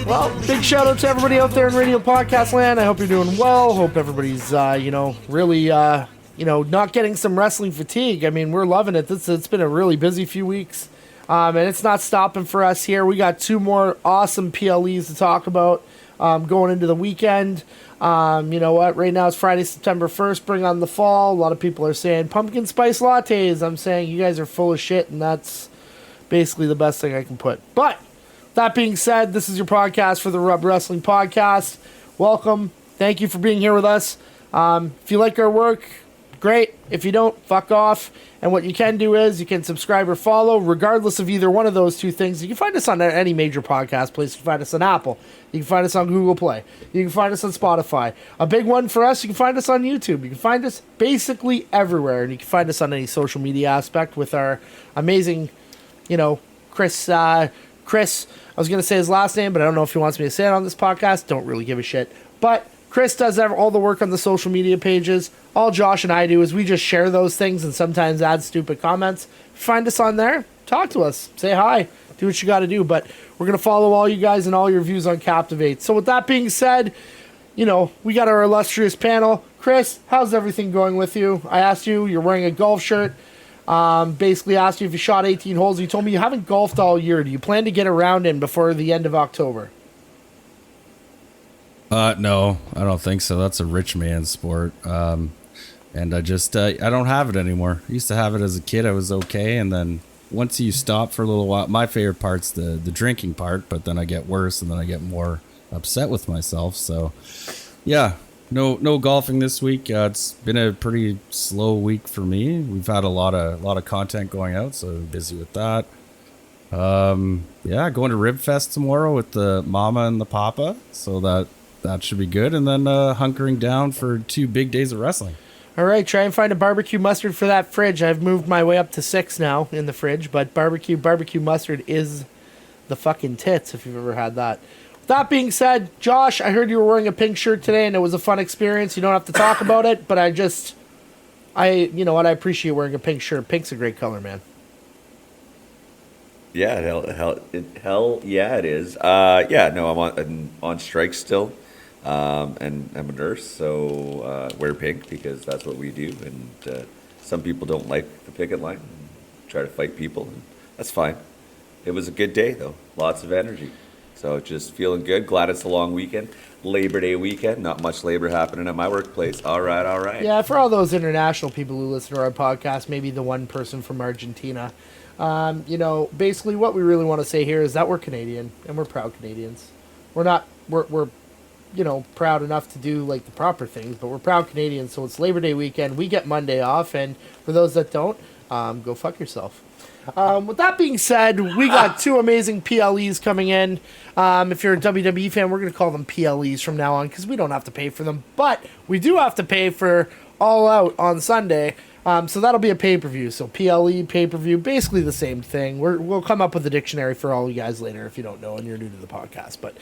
Well, big shout out to everybody out there in radio podcast land. I hope you're doing well. Hope everybody's, really, not getting some wrestling fatigue. I mean, we're loving it. It's been a really busy few weeks, and it's not stopping for us here. We got 2 more awesome PLEs to talk about going into the weekend. You know what? Right now it's Friday, September 1st. Bring on the fall. A lot of people are saying pumpkin spice lattes. I'm saying you guys are full of shit, and that's basically the best thing I can put. But that being said, this is your podcast for the Rub Wrestling Podcast. Welcome. Thank you for being here with us. If you like our work, great. If you don't, fuck off. And what you can do is you can subscribe or follow, regardless of either one of those 2 things. You can find us on any major podcast place. You can find us on Apple. You can find us on Google Play. You can find us on Spotify. A big one for us, you can find us on YouTube. You can find us basically everywhere. And you can find us on any social media aspect with our amazing, Chris, I was going to say his last name, but I don't know if he wants me to say it on this podcast. Don't really give a shit. But Chris does all the work on the social media pages. All Josh and I do is we just share those things and sometimes add stupid comments. Find us on there. Talk to us. Say hi. Do what you got to do. But we're going to follow all you guys and all your views on Captivate. So with that being said, we got our illustrious panel. Chris, how's everything going with you? I asked you. You're wearing a golf shirt. Basically asked you if you shot 18 holes. You told me you haven't golfed all year. Do you plan to get a round in before the end of October? No, I don't think so. That's a rich man's sport. And I just, I don't have it anymore. I used to have it as a kid. I was okay. And then once you stop for a little while, my favorite part's the drinking part, but then I get worse and then I get more upset with myself. So yeah. No golfing this week. It's been a pretty slow week for me. We've had a lot of content going out, so I'm busy with that. Going to Rib Fest tomorrow with the mama and the papa, so that should be good. And then hunkering down for 2 big days of wrestling. All right, try and find a barbecue mustard for that fridge. I've moved my way up to 6 now in the fridge, but barbecue mustard is the fucking tits if you've ever had that. That being said, Josh, I heard you were wearing a pink shirt today, and it was a fun experience. You don't have to talk about it, but I appreciate wearing a pink shirt. Pink's a great color, man. Yeah, hell yeah, it is. I'm on strike still, and I'm a nurse, so wear pink because that's what we do. And some people don't like the picket line, and try to fight people, and that's fine. It was a good day though, lots of energy. So just feeling good. Glad it's a long weekend. Labor Day weekend. Not much labor happening at my workplace. All right. Yeah, for all those international people who listen to our podcast, maybe the one person from Argentina, basically what we really want to say here is that we're Canadian and we're proud Canadians. We're proud enough to do like the proper things, but we're proud Canadians. So it's Labor Day weekend. We get Monday off, and for those that don't, go fuck yourself. With that being said, we got 2 amazing PLEs coming in. If you're a WWE fan, we're going to call them PLEs from now on because we don't have to pay for them. But we do have to pay for All Out on Sunday. So that'll be a pay-per-view. So PLE, pay-per-view, basically the same thing. We'll come up with a dictionary for all you guys later if you don't know and you're new to the podcast. But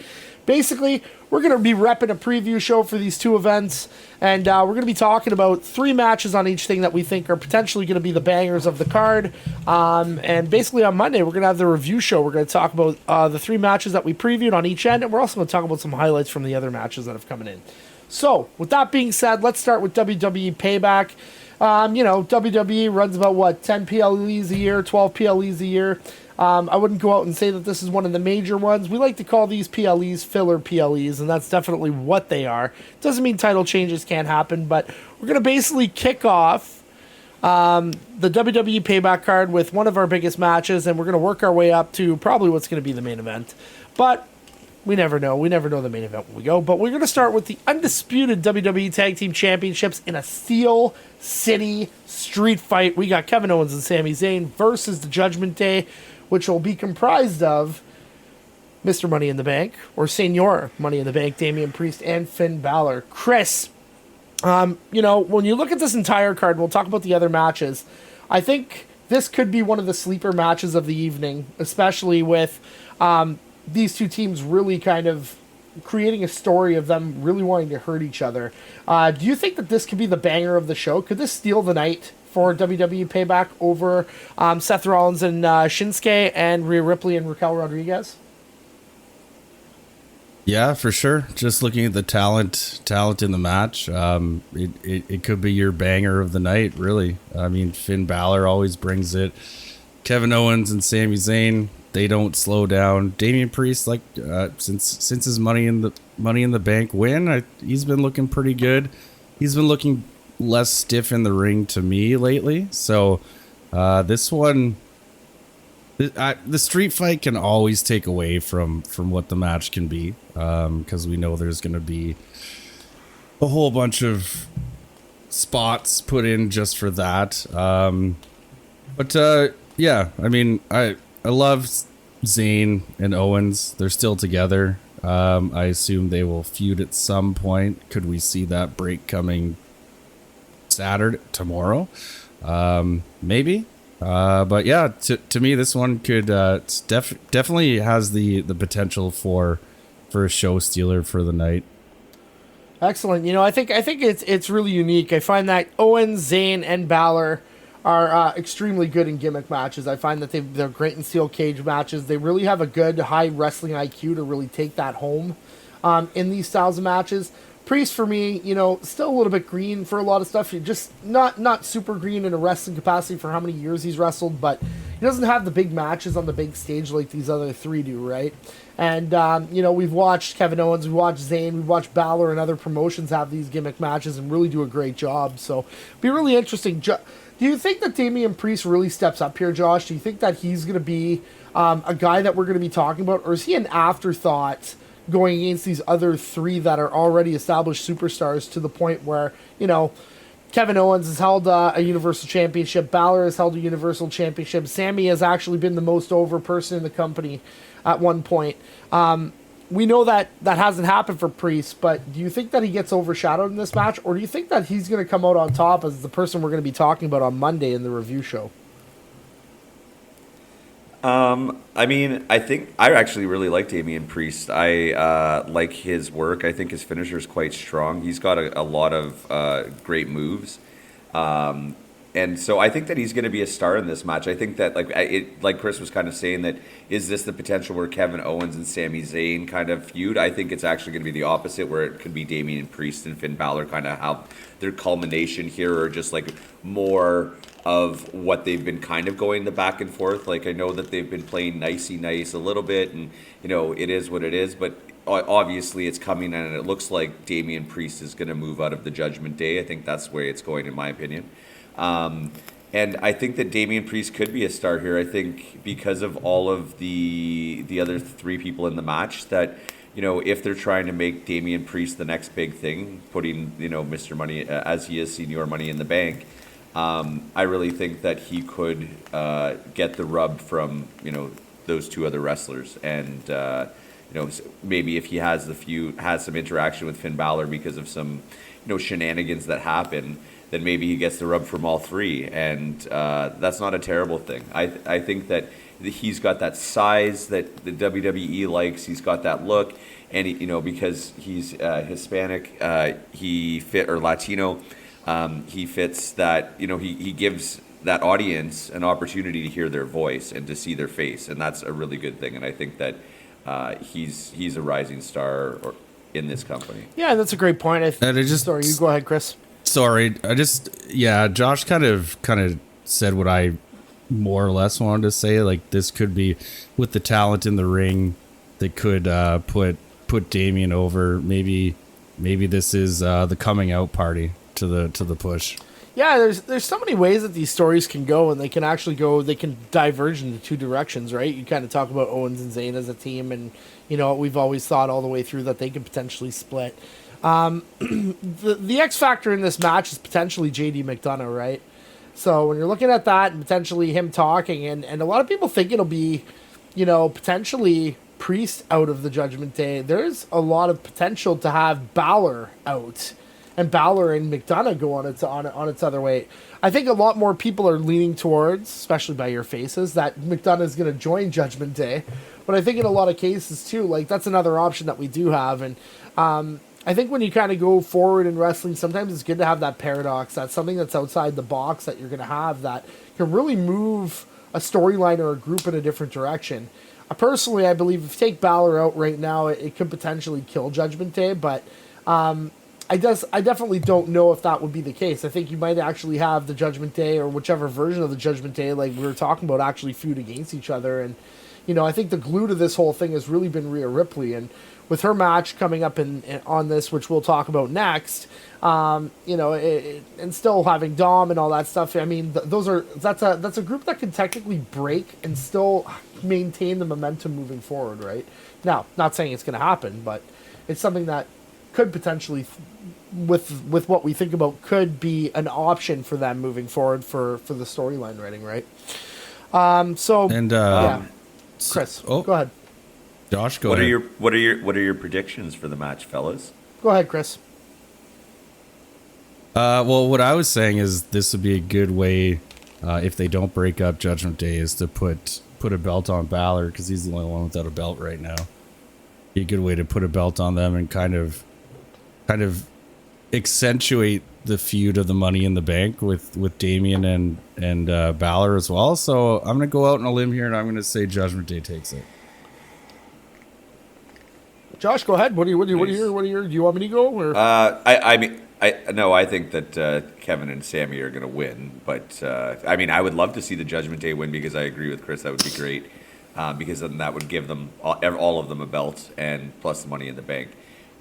basically, we're going to be repping a preview show for these 2 events. And we're going to be talking about 3 matches on each thing that we think are potentially going to be the bangers of the card. And basically on Monday, we're going to have the review show. We're going to talk about the 3 matches that we previewed on each end. And we're also going to talk about some highlights from the other matches that have come in. So, with that being said, let's start with WWE Payback. WWE runs about, 10 PLEs a year, 12 PLEs a year. I wouldn't go out and say that this is one of the major ones. We like to call these PLEs filler PLEs, and that's definitely what they are. Doesn't mean title changes can't happen, but we're going to basically kick off the WWE Payback card with one of our biggest matches, and we're going to work our way up to probably what's going to be the main event. But we never know. We never know the main event when we go. But we're going to start with the undisputed WWE Tag Team Championships in a Steel City street fight. We got Kevin Owens and Sami Zayn versus the Judgment Day, which will be comprised of Mr. Money in the Bank, or Senior Money in the Bank, Damian Priest and Finn Balor. Chris, when you look at this entire card, we'll talk about the other matches. I think this could be one of the sleeper matches of the evening, especially with these 2 teams really kind of creating a story of them really wanting to hurt each other. Do you think that this could be the banger of the show? Could this steal the night for WWE Payback over Seth Rollins and Shinsuke and Rhea Ripley and Raquel Rodriguez? Yeah, for sure. Just looking at the talent in the match, it could be your banger of the night. Really, I mean, Finn Balor always brings it. Kevin Owens and Sami Zayn, they don't slow down. Damian Priest, like since his Money in the Bank win, he's been looking pretty good. He's been looking less stiff in the ring to me lately. So this one. The street fight can always take away from what the match can be, because we know there's going to be a whole bunch of spots put in just for that. But yeah, I mean, I love Zayn and Owens. They're still together. I assume they will feud at some point. Could we see that break coming tomorrow? Maybe. But yeah, to me, this one could definitely has the potential for a show stealer for the night. Excellent. I think it's really unique. I find that Owens, Zayn, and Balor are extremely good in gimmick matches. I find that they're great in steel cage matches. They really have a good high wrestling IQ to really take that home in these styles of matches. Priest, for me, still a little bit green for a lot of stuff. Just not super green in a wrestling capacity for how many years he's wrestled, but he doesn't have the big matches on the big stage like these other three do, right? And, we've watched Kevin Owens, we've watched Zayn, we've watched Balor and other promotions have these gimmick matches and really do a great job. So, it'll be really interesting. Do you think that Damian Priest really steps up here, Josh? Do you think that he's going to be a guy that we're going to be talking about, or is he an afterthought going against these other three that are already established superstars to the point where, Kevin Owens has held a Universal Championship, Balor has held a Universal Championship, Sammy has actually been the most over person in the company at one point. We know that hasn't happened for Priest, but do you think that he gets overshadowed in this match, or do you think that he's going to come out on top as the person we're going to be talking about on Monday in the review show? I mean, I think I actually really like Damian Priest. I like his work. I think his finisher is quite strong. He's got a lot of great moves. And so I think that he's going to be a star in this match. I think that, like Chris was kind of saying, that is this the potential where Kevin Owens and Sami Zayn kind of feud? I think it's actually going to be the opposite, where it could be Damian Priest and Finn Balor kind of have their culmination here, or just like more of what they've been kind of going the back and forth. Like, I know that they've been playing nicey nice a little bit, and it is what it is, but obviously it's coming, and it looks like Damian Priest is going to move out of the Judgment Day. I think that's where it's going, in my opinion. And I think that Damian Priest could be a star here. I think because of all of the other three people in the match, that if they're trying to make Damian Priest the next big thing, putting Mr. Money as he is Senior Money in the Bank, I really think that he could get the rub from those two other wrestlers, and maybe if he has some interaction with Finn Balor because of some shenanigans that happen, then maybe he gets the rub from all three, and that's not a terrible thing. I think that he's got that size that the WWE likes. He's got that look, and because he's Hispanic, or Latino. He fits that, he gives that audience an opportunity to hear their voice and to see their face, and that's a really good thing. And I think that he's a rising star in this company. Yeah, that's a great point. Sorry, you go ahead, Chris. Sorry, Josh kind of said what I more or less wanted to say. Like, this could be, with the talent in the ring, that could put Damian over. Maybe this is the coming out party to the push. Yeah, there's so many ways that these stories can go, and they can diverge into two directions, right? You kind of talk about Owens and Zayn as a team, and we've always thought all the way through that they could potentially split. The X factor in this match is potentially JD McDonough, right? So when you're looking at that and potentially him talking, and a lot of people think it'll be, potentially Priest out of the Judgment Day, there's a lot of potential to have Balor out, and Balor and McDonough go on its other way. I think a lot more people are leaning towards, especially by your faces, that McDonough is going to join Judgment Day. But I think in a lot of cases too, like, that's another option that we do have. And I think when you kind of go forward in wrestling, sometimes it's good to have that paradox. That's something that's outside the box that you're going to have that can really move a storyline or a group in a different direction. Personally, I believe if you take Balor out right now, it could potentially kill Judgment Day, but I definitely don't know if that would be the case. I think you might actually have the Judgment Day or whichever version of the Judgment Day, like we were talking about, actually feud against each other. And, I think the glue to this whole thing has really been Rhea Ripley. And with her match coming up on this, which we'll talk about next, and still having Dom and all that stuff. I mean, that's a group that can technically break and still maintain the momentum moving forward, right? Now, not saying it's going to happen, but it's something that could potentially, with what we think about, could be an option for them moving forward for the storyline writing, right? Chris, go ahead. Josh, go ahead. What are your predictions for the match, fellas? Go ahead, Chris. Well, what I was saying is this would be a good way, if they don't break up Judgment Day, is to put a belt on Balor, because he's the only one without a belt right now. Be a good way to put a belt on them and kind of accentuate the feud of the Money in the Bank with Damian and Balor as well. So I'm gonna go out on a limb here and I'm gonna say Judgment Day takes it. Josh, go ahead. What do you do you want me to go? Or? I think that Kevin and Sammy are going to win, but I would love to see the Judgment Day win, because I agree with Chris. That would be great, because then that would give them all of them a belt and plus the Money in the Bank.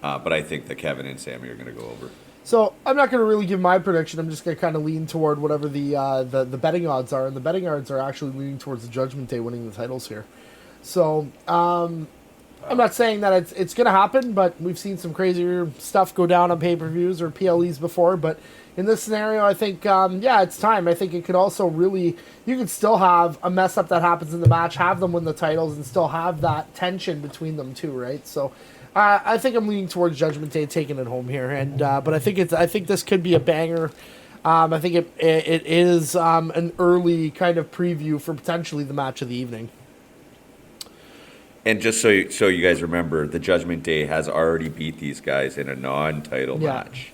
But I think that Kevin and Sammy are going to go over. So I'm not going to really give my prediction. I'm just going to kind of lean toward whatever the betting odds are, and the betting odds are actually leaning towards the Judgment Day winning the titles here. So I'm not saying that it's going to happen, but we've seen some crazier stuff go down on pay-per-views or PLEs before. But in this scenario, I think, it's time. I think it could also really, you could still have a mess up that happens in the match, have them win the titles, and still have that tension between them too, right? So I think I'm leaning towards Judgment Day taking it home here, and but I think this could be a banger. I think it is an early kind of preview for potentially the match of the evening. And just so you guys remember, the Judgment Day has already beat these guys in a non-title match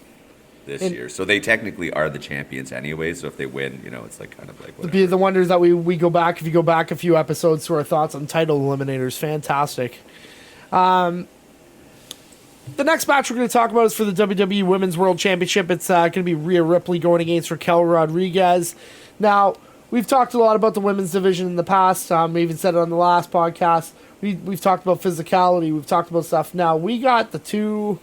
this year. So they technically are the champions anyway. So if they win, it's like kind of like whatever. The wonders that we go back, if you go back a few episodes to our thoughts on title eliminators, fantastic. The next match we're going to talk about is for the WWE Women's World Championship. It's going to be Rhea Ripley going against Raquel Rodriguez. Now, we've talked a lot about the women's division in the past. We even said it on the last podcast. We've talked about physicality. We've talked about stuff. Now, we got the two,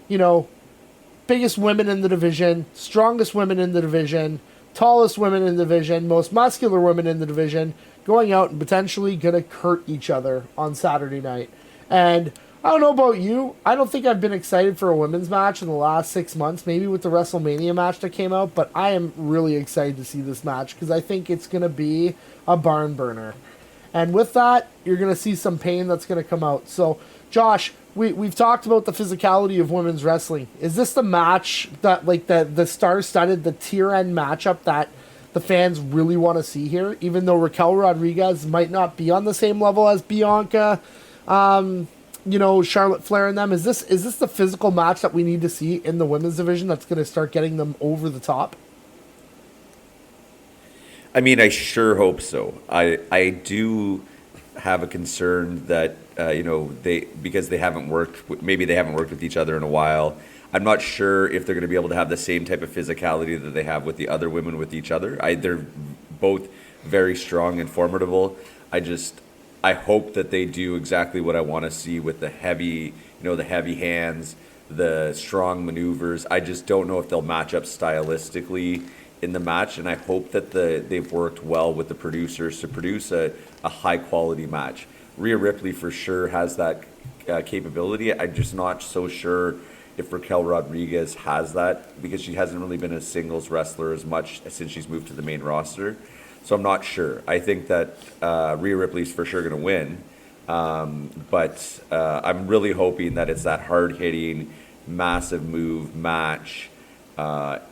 biggest women in the division, strongest women in the division, tallest women in the division, most muscular women in the division, going out and potentially going to hurt each other on Saturday night. And I don't know about you. I don't think I've been excited for a women's match in the last 6 months, maybe with the WrestleMania match that came out, but I am really excited to see this match because I think it's going to be a barn burner. And with that, you're going to see some pain that's going to come out. So, Josh, we've talked about the physicality of women's wrestling. Is this the match that, like, the star-studded, the tier-end matchup that the fans really want to see here? Even though Raquel Rodriguez might not be on the same level as Bianca, Charlotte Flair and them. Is this the physical match that we need to see in the women's division that's going to start getting them over the top? I mean, I sure hope so. I do have a concern that because they haven't worked, maybe they haven't worked with each other in a while. I'm not sure if they're going to be able to have the same type of physicality that they have with the other women with each other. They're both very strong and formidable. I hope that they do exactly what I want to see with the heavy hands, the strong maneuvers. I just don't know if they'll match up stylistically in the match, and I hope that they've worked well with the producers to produce a high quality match. Rhea Ripley for sure has that capability. I'm just not so sure if Raquel Rodriguez has that, because she hasn't really been a singles wrestler as much since she's moved to the main roster. So I'm not sure. I think that Rhea Ripley's for sure going to win, but I'm really hoping that it's that hard-hitting, massive move match,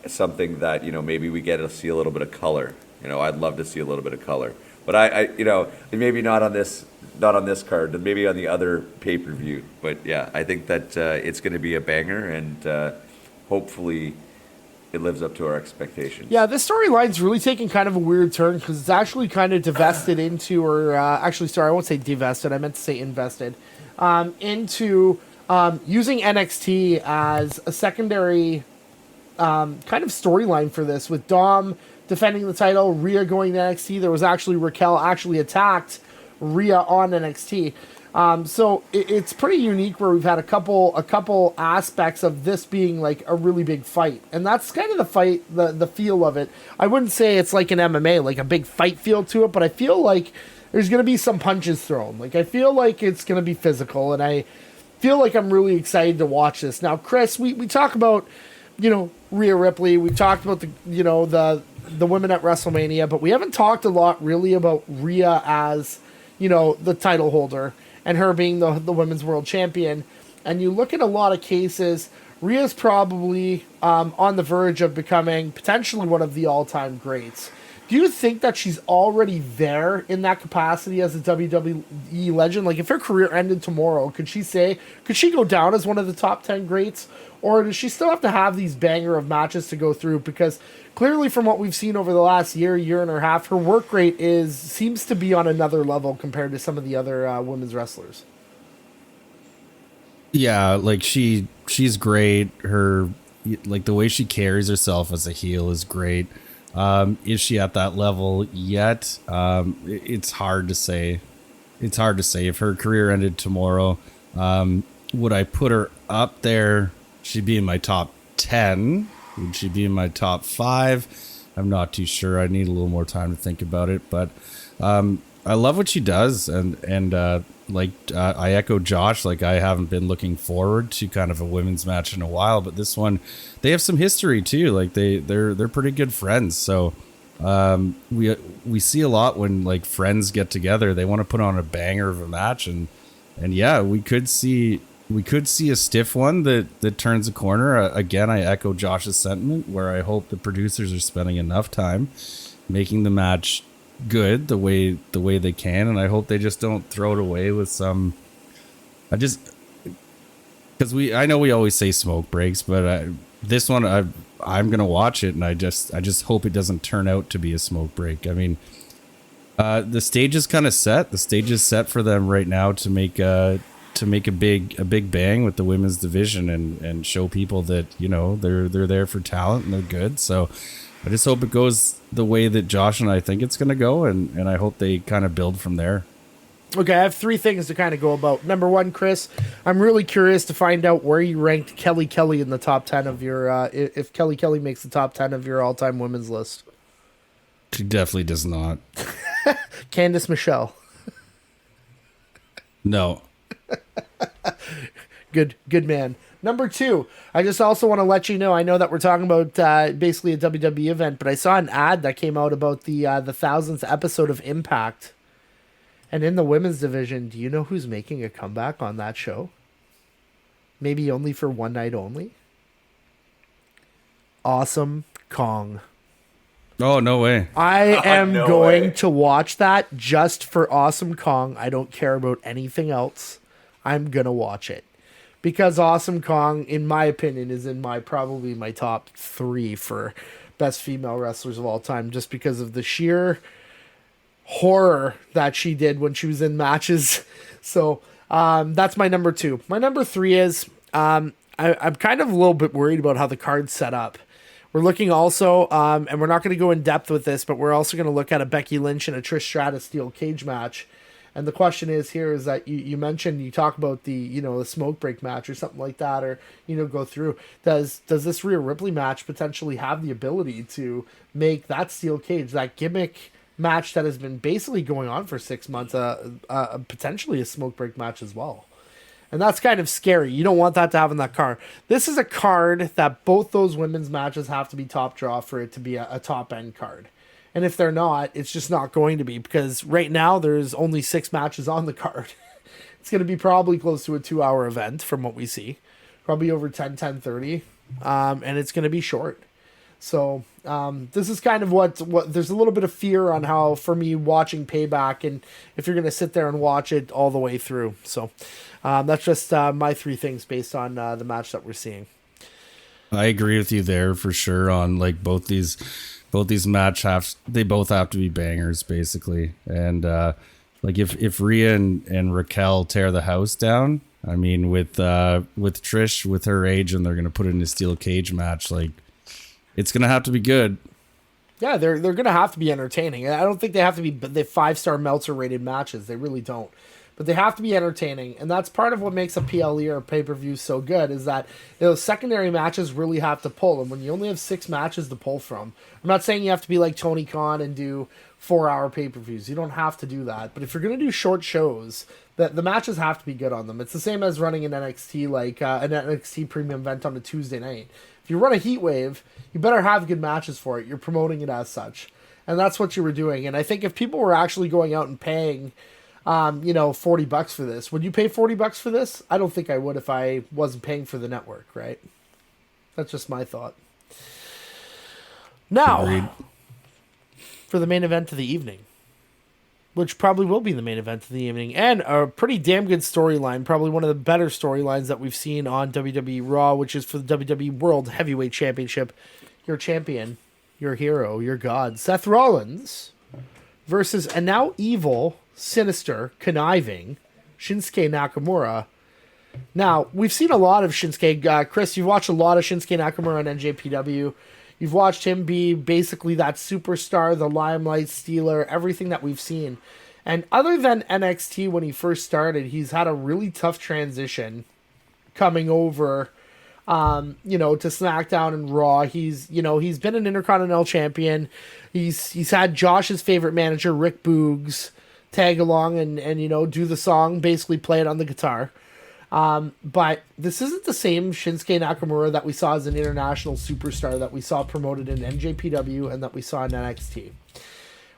something that maybe we get to see a little bit of color. I'd love to see a little bit of color, but I maybe not on this card, and maybe on the other pay-per-view. But yeah, I think that it's going to be a banger, and hopefully it lives up to our expectations. Yeah, this storyline's really taking kind of a weird turn because it's actually kind of divested into, or actually, sorry, I won't say divested. I meant to say invested into using NXT as a secondary kind of storyline for this, with Dom defending the title, Rhea going to NXT. There was actually Raquel actually attacked Rhea on NXT. So it's pretty unique where we've had a couple aspects of this being like a really big fight, and that's kind of the fight, the feel of it. I wouldn't say it's like an MMA, like a big fight feel to it, but I feel like there's gonna be some punches thrown. Like I feel like it's gonna be physical, and I feel like I'm really excited to watch this. Now, Chris, we talk about, Rhea Ripley. We've talked about the women at WrestleMania, but we haven't talked a lot really about Rhea as, the title holder and her being the women's world champion. And you look at a lot of cases, Rhea's probably on the verge of becoming potentially one of the all-time greats. Do you think that she's already there in that capacity as a WWE legend? Like, if her career ended tomorrow, could she go down as one of the top 10 greats? Or does she still have to have these banger of matches to go through? Because clearly from what we've seen over the last year and a half, her work rate seems to be on another level compared to some of the other women's wrestlers. Yeah, like she's great. Her, like, the way she carries herself as a heel is great. Is she at that level yet? It's hard to say. It's hard to say. If her career ended tomorrow, would I put her up there? She'd be in my top 10. Would she be in my top 5? I'm not too sure. I need a little more time to think about it. But I love what she does, and I echo Josh. Like, I haven't been looking forward to kind of a women's match in a while, but this one, they have some history too. Like they're pretty good friends. So we see a lot when like friends get together, they want to put on a banger of a match, and yeah, we could see a stiff one that turns a corner. Again, I echo Josh's sentiment where I hope the producers are spending enough time making the match good the way they can, and I hope they just don't throw it away with some. Because I know we always say smoke breaks, but this one I'm gonna watch it, and I just hope it doesn't turn out to be a smoke break. I mean, the stage is kind of set. The stage is set for them right now to make a big bang with the women's division and show people that they're there for talent and they're good. So I just hope it goes the way that Josh and I think it's going to go, and I hope they kind of build from there. Okay, I have 3 things to kind of go about. Number 1, Chris, I'm really curious to find out where you ranked Kelly Kelly in the top 10 of your, if Kelly Kelly makes the top 10 of your all-time women's list. She definitely does not. Candice Michelle. No. Good man. Number 2, I just also want to let you know, I know that we're talking about basically a WWE event, but I saw an ad that came out about the 1000th episode of Impact. And in the women's division, do you know who's making a comeback on that show? Maybe only for one night only? Awesome Kong. Oh, no way. I am No going way. to watch that just for Awesome Kong. I don't care about anything else. I'm going to watch it. Because Awesome Kong, in my opinion, is in probably my top 3 for best female wrestlers of all time, just because of the sheer horror that she did when she was in matches. So that's my number 2. My number 3 is I'm kind of a little bit worried about how the card's set up. We're looking also, and we're not going to go in depth with this, but we're also going to look at a Becky Lynch and a Trish Stratus steel cage match. And the question is that you mentioned, you talk about the smoke break match or something like that, or go through. Does this Rhea Ripley match potentially have the ability to make that steel cage, that gimmick match that has been basically going on for 6 months, potentially a smoke break match as well? And that's kind of scary. You don't want that to have in that card. This is a card that both those women's matches have to be top draw for it to be a top end card. And if they're not, it's just not going to be, because right now there's only 6 matches on the card. It's going to be probably close to a 2-hour event from what we see. Probably over 10:30. And it's going to be short. So this is kind of what there's a little bit of fear on how, for me, watching Payback, and if you're going to sit there and watch it all the way through. So that's just my 3 things based on the match that we're seeing. I agree with you there for sure on like both these they both have to be bangers basically. And like if Rhea and Raquel tear the house down, I mean with Trish with her age and they're gonna put it in a steel cage match, like it's gonna have to be good. Yeah, they're going to have to be entertaining. I don't think they have to be the 5-star Meltzer rated matches. They really don't. But they have to be entertaining, and that's part of what makes a PLE or a pay-per-view so good is that those secondary matches really have to pull. And when you only have 6 matches to pull from, I'm not saying you have to be like Tony Khan and do 4-hour pay-per-views. You don't have to do that. But if you're going to do short shows, the matches have to be good on them. It's the same as running an NXT, like an NXT premium event on a Tuesday night. If you run a heat wave, you better have good matches for it. You're promoting it as such. And that's what you were doing. And I think if people were actually going out and paying, $40 for this, would you pay $40 for this? I don't think I would if I wasn't paying for the network, right? That's just my thought. Now, Agreed. for the main event of the evening, which probably will be the main event of the evening, and a pretty damn good storyline, probably one of the better storylines that we've seen on WWE Raw, which is for the WWE World Heavyweight Championship. Your champion, your hero, your god, Seth Rollins, versus a now evil, sinister, conniving Shinsuke Nakamura. Now, we've seen a lot of Shinsuke. Chris, you've watched a lot of Shinsuke Nakamura on NJPW. You've watched him be basically that superstar, the limelight stealer, everything that we've seen. And other than NXT when he first started, he's had a really tough transition coming over, to SmackDown and Raw. He's been an Intercontinental Champion. He's had Josh's favorite manager, Rick Boogs, tag along and do the song, basically play it on the guitar. But this isn't the same Shinsuke Nakamura that we saw as an international superstar that we saw promoted in NJPW and that we saw in NXT.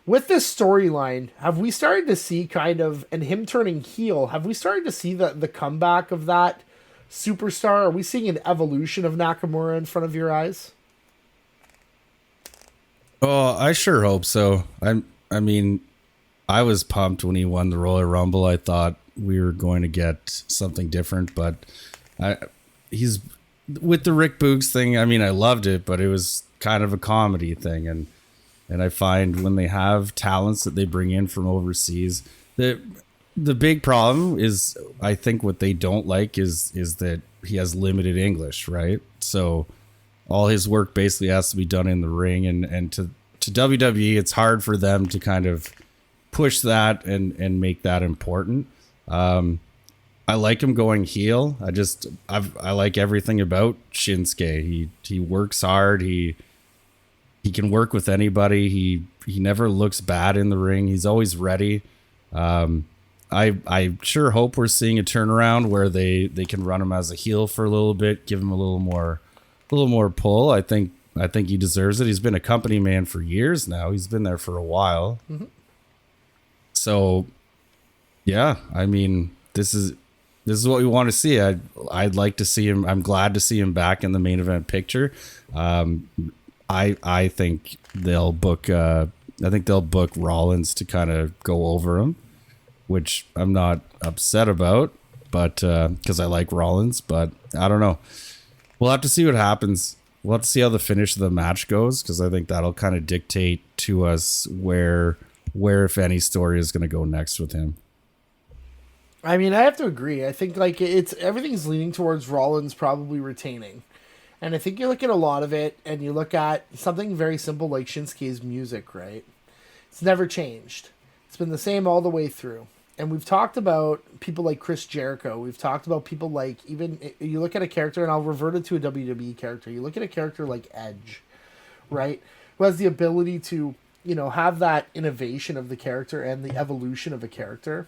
With this storyline, have we started to see and him turning heel, have we started to see the comeback of that superstar? Are we seeing an evolution of Nakamura in front of your eyes? Oh, I sure hope so. I mean, I was pumped when he won the Royal Rumble. I thought we were going to get something different, but he's with the Rick Boogs thing. I mean, I loved it, but it was kind of a comedy thing. And I find when they have talents that they bring in from overseas, the big problem is, I think what they don't like is that he has limited English, right? So all his work basically has to be done in the ring, and to WWE, it's hard for them to kind of push that and make that important. I like him going heel. I like everything about Shinsuke. He works hard. He can work with anybody. He never looks bad in the ring. He's always ready. I sure hope we're seeing a turnaround where they can run him as a heel for a little bit, give him a little more pull. I think he deserves it. He's been a company man for years now. He's been there for a while. Mm-hmm. So, yeah, I mean, this is what we want to see. I'd like to see him. I'm glad to see him back in the main event picture. I think they'll book Rollins to kind of go over him, which I'm not upset about, but because I like Rollins, but I don't know. We'll have to see what happens. We'll have to see how the finish of the match goes, because I think that'll kind of dictate to us where if any story is going to go next with him. I mean, I have to agree. I think everything's leaning towards Rollins probably retaining. And I think you look at a lot of it, and you look at something very simple like Shinsuke's music, right? It's never changed. It's been the same all the way through. And we've talked about people like Chris Jericho. We've talked about people like, even you look at a character, and I'll revert it to a WWE character. You look at a character like Edge, right? Who has the ability to, have that innovation of the character and the evolution of a character.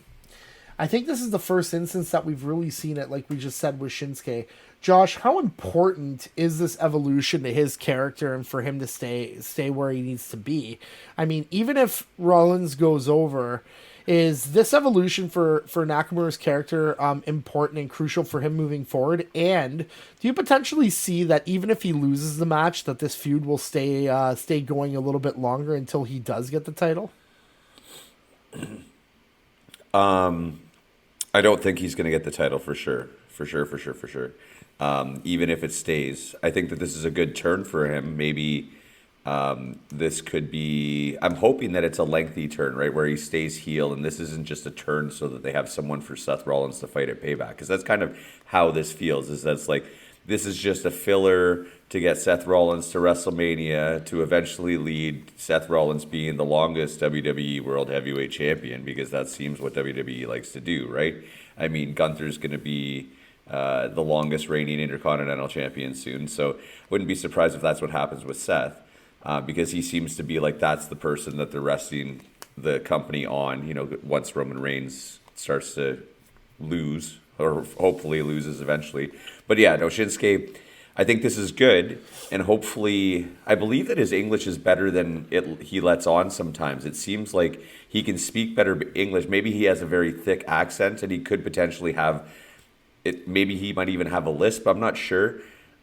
I think this is the first instance that we've really seen it, like we just said with Shinsuke. Josh, how important is this evolution to his character and for him to stay where he needs to be? I mean, even if Rollins goes over, is this evolution for Nakamura's character important and crucial for him moving forward? And do you potentially see that even if he loses the match, that this feud will stay going a little bit longer until he does get the title? I don't think he's going to get the title for sure. even if it stays. I think that this is a good turn for him. Maybe this could be. I'm hoping that it's a lengthy turn, right, where he stays heel, and this isn't just a turn so that they have someone for Seth Rollins to fight at Payback, because that's kind of how this feels. Is that's like this is just a filler to get Seth Rollins to WrestleMania to eventually lead Seth Rollins being the longest WWE World Heavyweight Champion, because that seems what WWE likes to do, right? I mean, Gunther's going to be the longest reigning Intercontinental Champion soon, so wouldn't be surprised if that's what happens with Seth, because he seems to be like that's the person that they're resting the company on, once Roman Reigns starts to lose, or hopefully loses eventually. But yeah, no, Shinsuke, I think this is good, and hopefully, I believe that his English is better than he lets on sometimes. It seems like he can speak better English. Maybe he has a very thick accent, and he could potentially have it. Maybe he might even have a lisp. I'm not sure.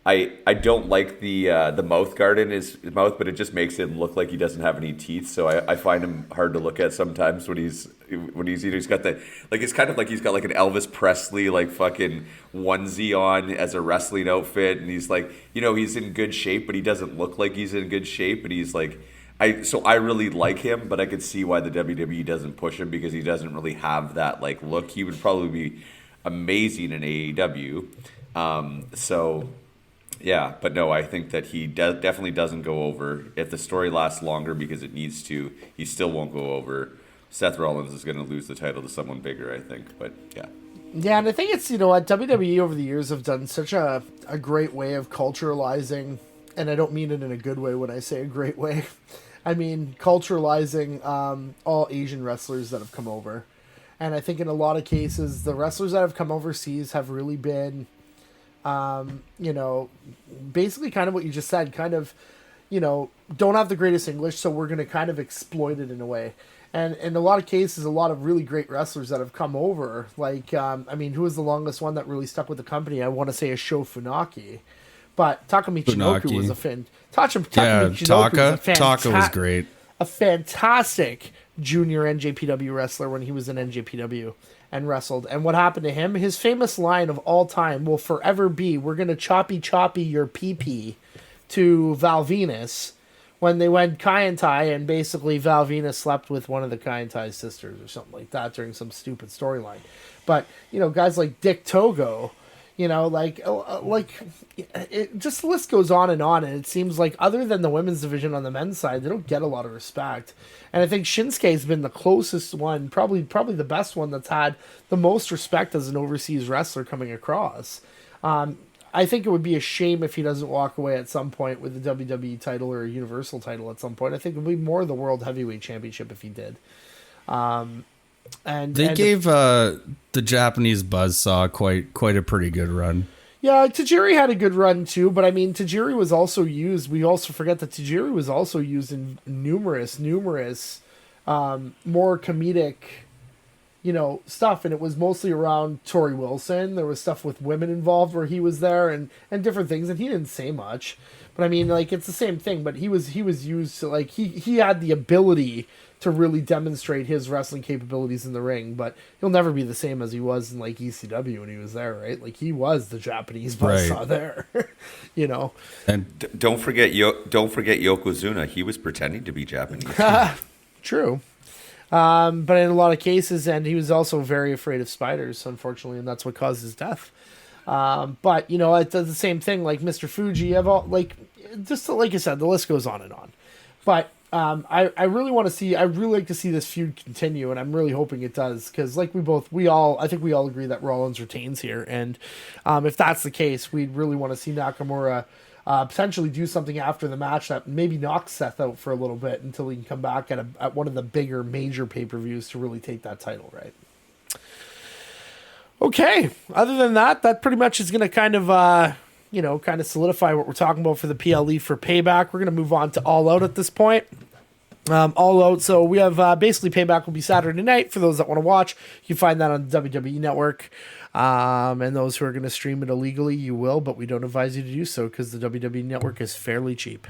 I don't like the mouth guard in his mouth, but it just makes him look like he doesn't have any teeth. So I find him hard to look at sometimes when he's he's got the, like, it's kind of like he's got like an Elvis Presley like fucking onesie on as a wrestling outfit, and he's like, he's in good shape, but he doesn't look like he's in good shape, and he's like, I really like him, but I could see why the WWE doesn't push him, because he doesn't really have that like look. He would probably be amazing in AEW. So yeah, but no, I think that he definitely doesn't go over. If the story lasts longer, because it needs to, he still won't go over. Seth Rollins is going to lose the title to someone bigger, I think. But yeah. Yeah, and I think it's, what WWE over the years have done such a great way of culturalizing, and I don't mean it in a good way when I say a great way. I mean culturalizing all Asian wrestlers that have come over. And I think in a lot of cases, the wrestlers that have come overseas have really been, basically kind of what you just said, kind of, don't have the greatest English, so we're going to kind of exploit it in a way. And in a lot of cases, a lot of really great wrestlers that have come over, like, who was the longest one that really stuck with the company? I want to say is Sho Funaki. But Taka Michinoku was a fan. Taka was great. A fantastic junior NJPW wrestler when he was in NJPW and wrestled. And what happened to him? His famous line of all time will forever be, "We're going to choppy your pee-pee," to Val Venus when they went Kai and Tai, and basically Val Venus slept with one of the Kai and Tai's sisters or something like that during some stupid storyline. But, guys like Dick Togo, just the list goes on, and it seems like other than the women's division on the men's side, they don't get a lot of respect. And I think Shinsuke's been the closest one, probably the best one that's had the most respect as an overseas wrestler coming across. I think it would be a shame if he doesn't walk away at some point with the WWE title or a Universal title at some point. I think it would be more the World Heavyweight Championship if he did. They gave the Japanese buzzsaw quite a pretty good run. Yeah, Tajiri had a good run too, but Tajiri was also used. We also forget that Tajiri was also used in numerous more comedic, stuff, and it was mostly around Tori Wilson. There was stuff with women involved where he was there, and different things, and he didn't say much. But it's the same thing. But he was used to, he had the ability to really demonstrate his wrestling capabilities in the ring, but he'll never be the same as he was in ECW when he was there, right? He was the Japanese buzzsaw there, And don't forget Yokozuna. He was pretending to be Japanese. True. But in a lot of cases, and he was also very afraid of spiders, unfortunately, and that's what caused his death. But it does the same thing, like Mr. Fuji. You have all, just like I said, the list goes on and on. But I really want to see. I really like to see this feud continue, and I'm really hoping it does, because I think we all agree that Rollins retains here, and if that's the case, we'd really want to see Nakamura potentially do something after the match that maybe knocks Seth out for a little bit until he can come back at one of the bigger major pay-per-views to really take that title, right? Okay. Other than that pretty much is going to kind of solidify what we're talking about for the PLE for Payback. We're going to move on to All Out at this point. All Out. So we have basically Payback will be Saturday night for those that want to watch. You can find that on the WWE Network. And those who are going to stream it illegally, you will, but we don't advise you to do so because the WWE Network is fairly cheap.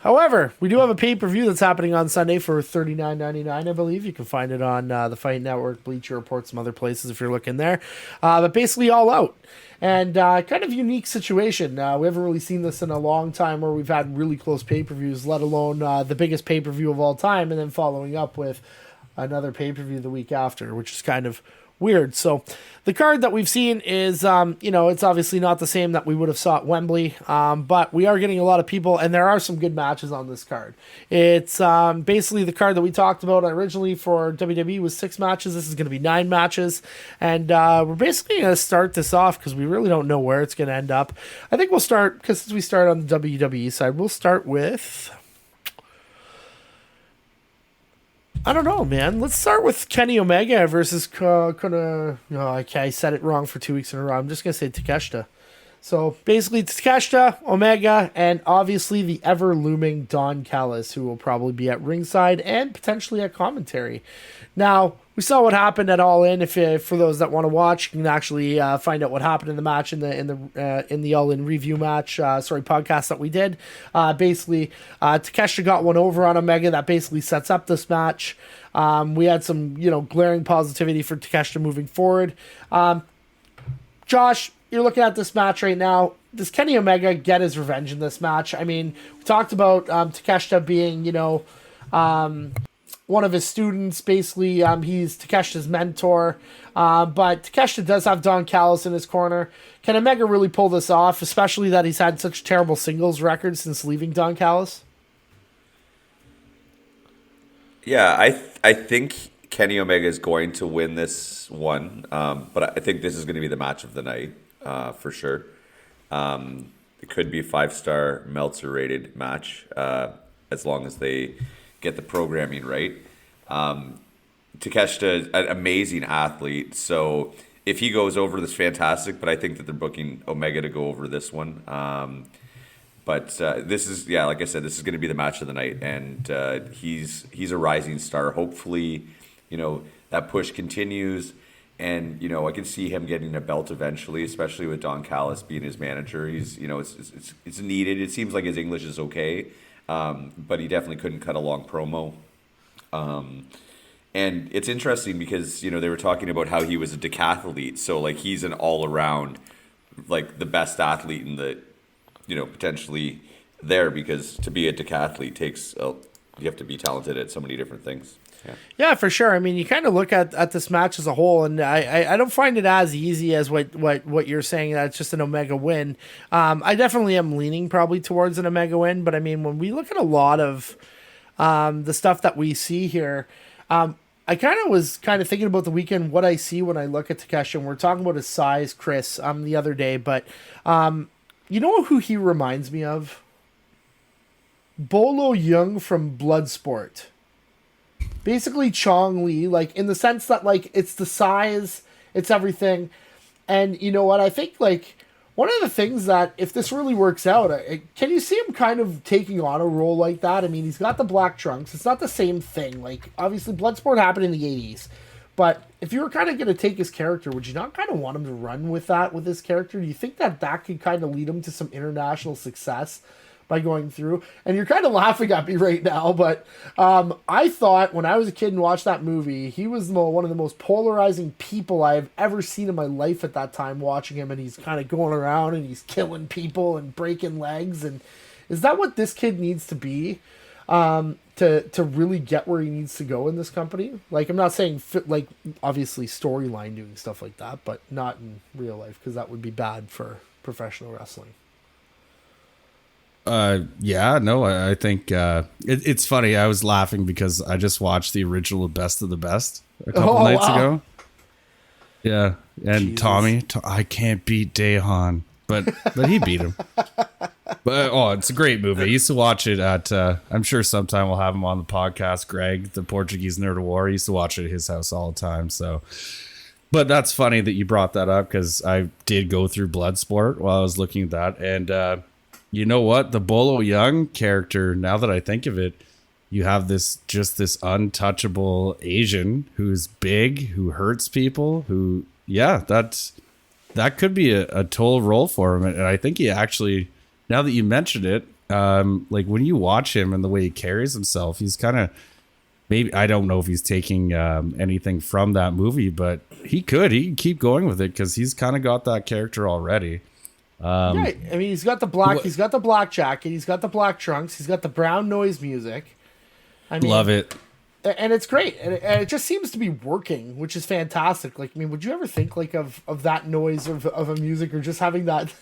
However, we do have a pay-per-view that's happening on Sunday for $39.99, I believe. You can find it on the Fight Network, Bleacher Report, some other places if you're looking there. But basically All Out. And kind of unique situation. We haven't really seen this in a long time where we've had really close pay-per-views, let alone the biggest pay-per-view of all time, and then following up with another pay-per-view the week after, which is kind of weird. So the card that we've seen is, it's obviously not the same that we would have saw at Wembley, but we are getting a lot of people, and there are some good matches on this card. It's basically the card that we talked about originally for WWE was 6 matches. This is going to be 9 matches, and we're basically going to start this off because we really don't know where it's going to end up. I think we'll start, because since we start on the WWE side, we'll start with... I don't know, man. Let's start with Kenny Omega versus I said it wrong for 2 weeks in a row. I'm just going to say Takeshita. So basically Takeshita, Omega, and obviously the ever-looming Don Callis, who will probably be at ringside and potentially at commentary. Now, we saw what happened at All In. If for those that want to watch, you can actually find out what happened in the match in the All In review match, podcast that we did. Basically, Takeshita got one over on Omega that basically sets up this match. We had some glaring positivity for Takeshita moving forward. Josh, you're looking at this match right now. Does Kenny Omega get his revenge in this match? I mean, we talked about Takeshita being one of his students. Basically, he's Takeshita's mentor. But Takeshita does have Don Callis in his corner. Can Omega really pull this off, especially that he's had such terrible singles record since leaving Don Callis? Yeah, I think Kenny Omega is going to win this one, but I think this is going to be the match of the night for sure. It could be a 5-star Meltzer rated match as long as they get the programming right. Takeshita, an amazing athlete, so if he goes over, this fantastic. But I think that they're booking Omega to go over this one. But this is, like I said, this is going to be the match of the night, and he's a rising star. Hopefully, that push continues, and I can see him getting a belt eventually, especially with Don Callis being his manager. He's, it's needed. It seems like his English is okay, but he definitely couldn't cut a long promo. And it's interesting because they were talking about how he was a decathlete, so like he's an all around, like the best athlete in the. Potentially there, because to be a decathlete takes you have to be talented at so many different things. Yeah, for sure. I mean, you kind of look at this match as a whole, and I don't find it as easy as what you're saying, that it's just an Omega win. I definitely am leaning probably towards an Omega win, but I mean, when we look at a lot of the stuff that we see here, I was thinking about the weekend, what I see when I look at Takeshita, and we're talking about his size, Chris, the other day, but you know who he reminds me of? Bolo Yeung from Bloodsport. Basically Chong Li, like in the sense that like it's the size, it's everything. And you know what? I think like one of the things that if this really works out, can you see him kind of taking on a role like that? I mean, he's got the black trunks. It's not the same thing. Like obviously Bloodsport happened in the 80s. But if you were kind of going to take his character, would you not kind of want him to run with his character? Do you think that could kind of lead him to some international success by going through? And you're kind of laughing at me right now, but I thought when I was a kid and watched that movie, he was one of the most polarizing people I've ever seen in my life at that time, watching him, and he's kind of going around and he's killing people and breaking legs. And is that what this kid needs to be? To really get where he needs to go in this company? Like, I'm not saying like obviously storyline doing stuff like that, but not in real life, because that would be bad for professional wrestling. I think it's funny. I was laughing because I just watched the original Best of the Best a couple nights ago. Yeah, and Jesus. Tommy, I can't beat Daehan, but he beat him. But it's a great movie. I used to watch it at I'm sure sometime we'll have him on the podcast, Greg, the Portuguese Nerd of War. I used to watch it at his house all the time. So, but that's funny that you brought that up, because I did go through Bloodsport while I was looking at that. And you know what? The Bolo Yeung character, now that I think of it, you have this untouchable Asian who's big, who hurts people, who, that could be a total role for him. And I think he actually, now that you mentioned it, like when you watch him and the way he carries himself, he's kind of, maybe, I don't know if he's taking anything from that movie, but he can keep going with it because he's kind of got that character already. Yeah, I mean, he's got the black jacket, he's got the black trunks, he's got the brown noise music. I mean, love it. And it's great, and it just seems to be working, which is fantastic. Like, I mean, would you ever think like of that noise of a music, or just having that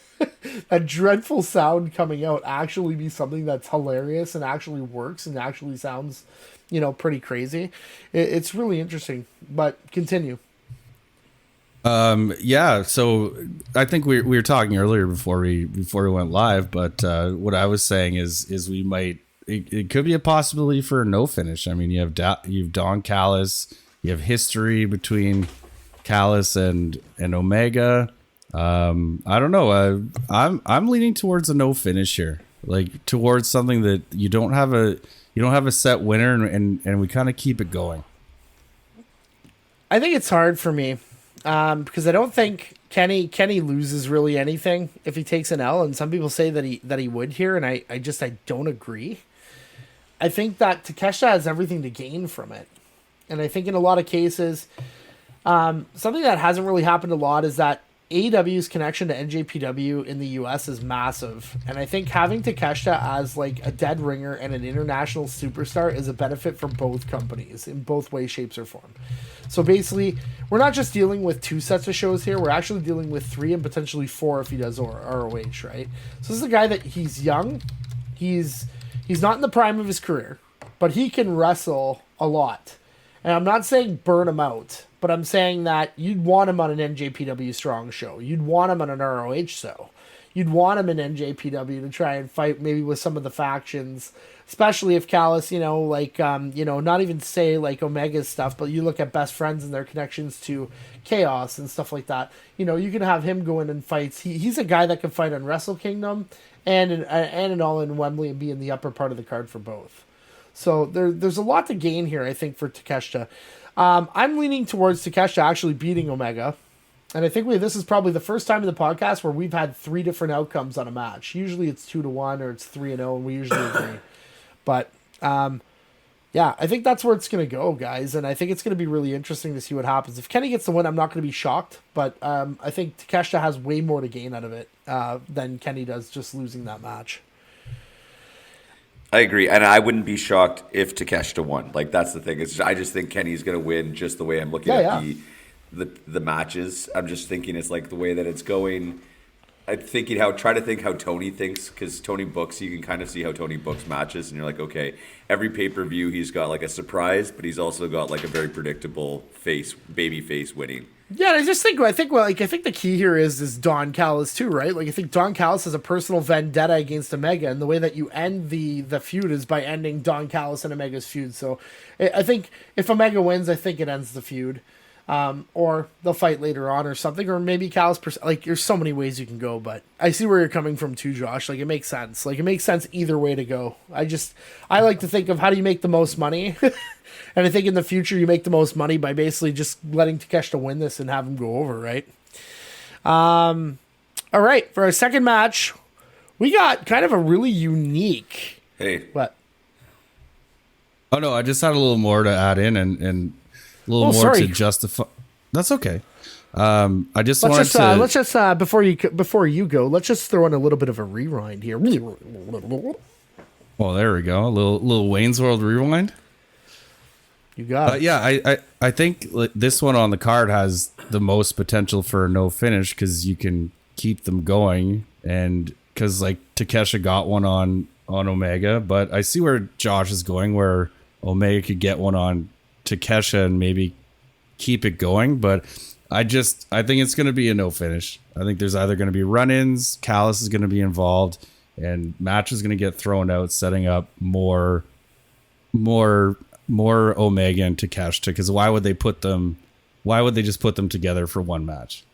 that dreadful sound coming out actually be something that's hilarious and actually works and actually sounds, pretty crazy? It's really interesting. But continue. Yeah, so I think we were talking earlier before we went live, but what I was saying is we might, it could be a possibility for a no finish. I mean, you have Don Callis, you have history between Callis and Omega. I don't know. I'm leaning towards a no finish here, like towards something that you don't have a set winner, and we kind of keep it going. I think it's hard for me. Because I don't think Kenny loses really anything if he takes an L, and some people say that he would here, and I don't agree. I think that Takeshita has everything to gain from it, and I think in a lot of cases, something that hasn't really happened a lot is that AEW's connection to NJPW in the US is massive, and I think having Takeshita as like a dead ringer and an international superstar is a benefit for both companies in both ways, shapes, or form. So basically, we're not just dealing with 2 sets of shows here, we're actually dealing with 3 and potentially 4 if he does ROH, right? So this is a guy that he's young, he's not in the prime of his career, but he can wrestle a lot. And I'm not saying burn him out, but I'm saying that you'd want him on an NJPW strong show. You'd want him on an ROH show. You'd want him in NJPW to try and fight maybe with some of the factions, especially if Callis, not even say like Omega's stuff, but you look at Best Friends and their connections to Chaos and stuff like that. You can have him go in and fights. He's a guy that can fight on Wrestle Kingdom and an All in Wembley and be in the upper part of the card for both. So there's a lot to gain here, I think, for Takeshita. I'm leaning towards Takeshita actually beating Omega. And I think this is probably the first time in the podcast where we've had 3 different outcomes on a match. Usually it's 2-1 or it's 3-0, and we usually agree. But, yeah, I think that's where it's going to go, guys. And I think it's going to be really interesting to see what happens. If Kenny gets the win, I'm not going to be shocked. But I think Takeshita has way more to gain out of it than Kenny does just losing that match. I agree, and I wouldn't be shocked if Takeshita won. Like, that's the thing. I just think Kenny's going to win just the way I'm looking at the matches. I'm just thinking it's like the way that it's going. I'm thinking try to think how Tony thinks, because Tony books, you can kind of see how Tony books matches, and you're like, okay, every pay-per-view he's got like a surprise, but he's also got like a very predictable baby face winning. Yeah, I think the key here is Don Callis too, right? Like, I think Don Callis has a personal vendetta against Omega, and the way that you end the feud is by ending Don Callis and Omega's feud. So I think if Omega wins, I think it ends the feud. Or they'll fight later on or something, or maybe Callis, like, there's so many ways you can go, but I see where you're coming from too, Josh. Like, it makes sense. Like, it makes sense either way to go. I like to think of how do you make the most money, and I think in the future you make the most money by basically just letting Takeshita win this and have him go over, right? All right, for our second match, we got kind of a really unique. Hey. What? Oh no, I just had a little more to add in and a little more to justify. That's okay. I just wanted to. Let's just before you go, let's just throw in a little bit of a rewind here. Oh, there we go. A little Wayne's World rewind. You got it. Yeah, I think this one on the card has the most potential for a no finish because you can keep them going, and because like Takeshita got one on Omega, but I see where Josh is going, where Omega could get one on Takeshita and maybe keep it going, but I think it's going to be a no finish. I think there's either going to be run-ins, Callis is going to be involved, and match is going to get thrown out, setting up more Omega and Takeshita. Because why would they just put them together for one match?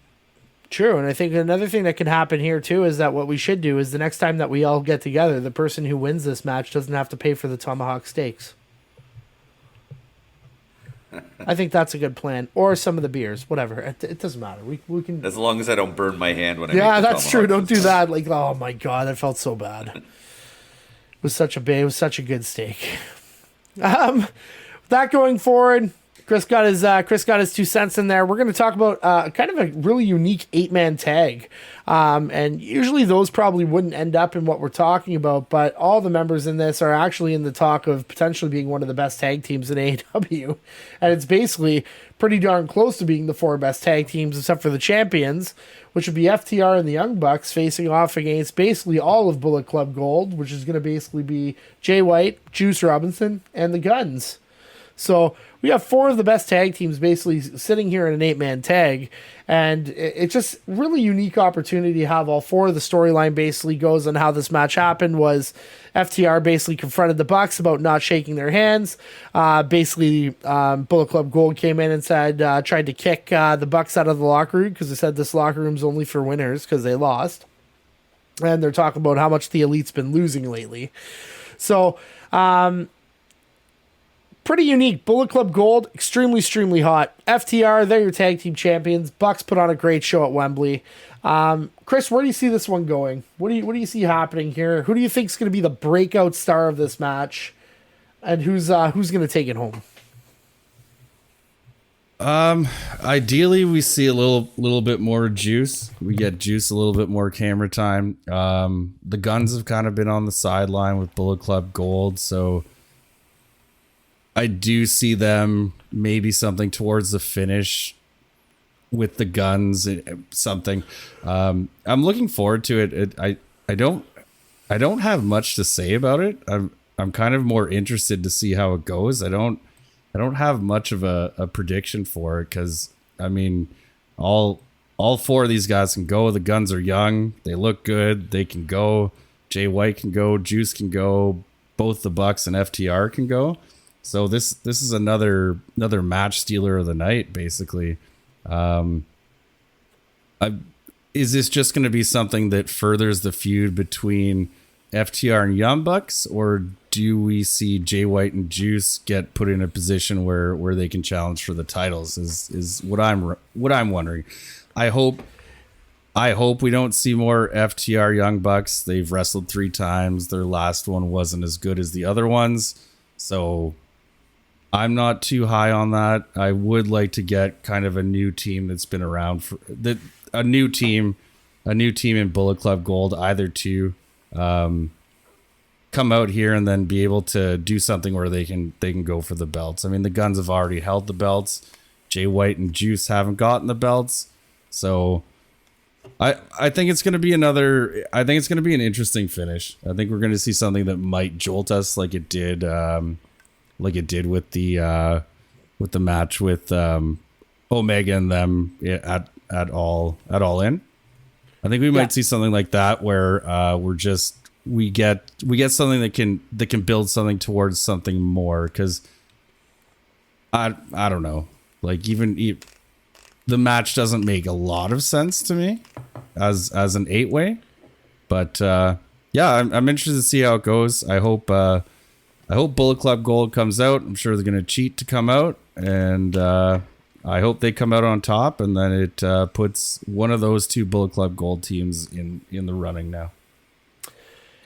True, and I think another thing that can happen here too is that what we should do is the next time that we all get together, the person who wins this match doesn't have to pay for the tomahawk steaks. I think that's a good plan, or some of the beers, whatever. It doesn't matter. We can, as long as I don't burn my hand when I. Yeah, that's true. Don't do that. Like, oh my god, that felt so bad. It was such a good steak. That going forward, Chris got his 2 cents in there. We're going to talk about kind of a really unique 8-man tag, and usually those probably wouldn't end up in what we're talking about. But all the members in this are actually in the talk of potentially being one of the best tag teams in AEW, and it's basically pretty darn close to being the 4 best tag teams, except for the champions, which would be FTR and the Young Bucks facing off against basically all of Bullet Club Gold, which is going to basically be Jay White, Juice Robinson, and the Guns. So we have 4 of the best tag teams basically sitting here in an 8-man tag, and it's just really unique opportunity to have all 4 of the storyline basically goes on how this match happened was FTR basically confronted the Bucks about not shaking their hands. Bullet Club Gold came in and said, tried to kick the Bucks out of the locker room because they said this locker room's only for winners because they lost. And they're talking about how much the Elite's been losing lately. So, pretty unique. Bullet Club Gold, extremely hot. FTR, they're your tag team champions. Bucks put on a great show at Wembley. Chris, where do you see this one going? What do you see happening here? Who do you think is going to be the breakout star of this match, and who's going to take it home? Ideally, we see a little bit more Juice. We get Juice a little bit more camera time. The Guns have kind of been on the sideline with Bullet Club Gold, so I do see them maybe something towards the finish with the Guns, something. I'm looking forward to it. I don't have much to say about it. I'm kind of more interested to see how it goes. I don't have much of a prediction for it because I mean all 4 of these guys can go. The Guns are young. They look good. They can go. Jay White can go. Juice can go. Both the Bucks and FTR can go. So this is another match stealer of the night, basically. Is this just going to be something that furthers the feud between FTR and Young Bucks, or do we see Jay White and Juice get put in a position where they can challenge for the titles? Is what I'm wondering. I hope we don't see more FTR Young Bucks. They've wrestled 3 times. Their last one wasn't as good as the other ones, so I'm not too high on that. I would like to get kind of a new team that's been around a new team in Bullet Club Gold, either two, come out here and then be able to do something where they can go for the belts. I mean, the Guns have already held the belts. Jay White and Juice haven't gotten the belts, so I think it's going to be an interesting finish. I think we're going to see something that might jolt us like it did with the match with Omega and them at all in. I think we might see something like that where we get something that can build something towards something more, because I don't know, like even the match doesn't make a lot of sense to me as an 8-way, but I'm interested to see how it goes. I hope Bullet Club Gold comes out. I'm sure they're going to cheat to come out, and I hope they come out on top, and then it puts one of those 2 Bullet Club Gold teams in the running now.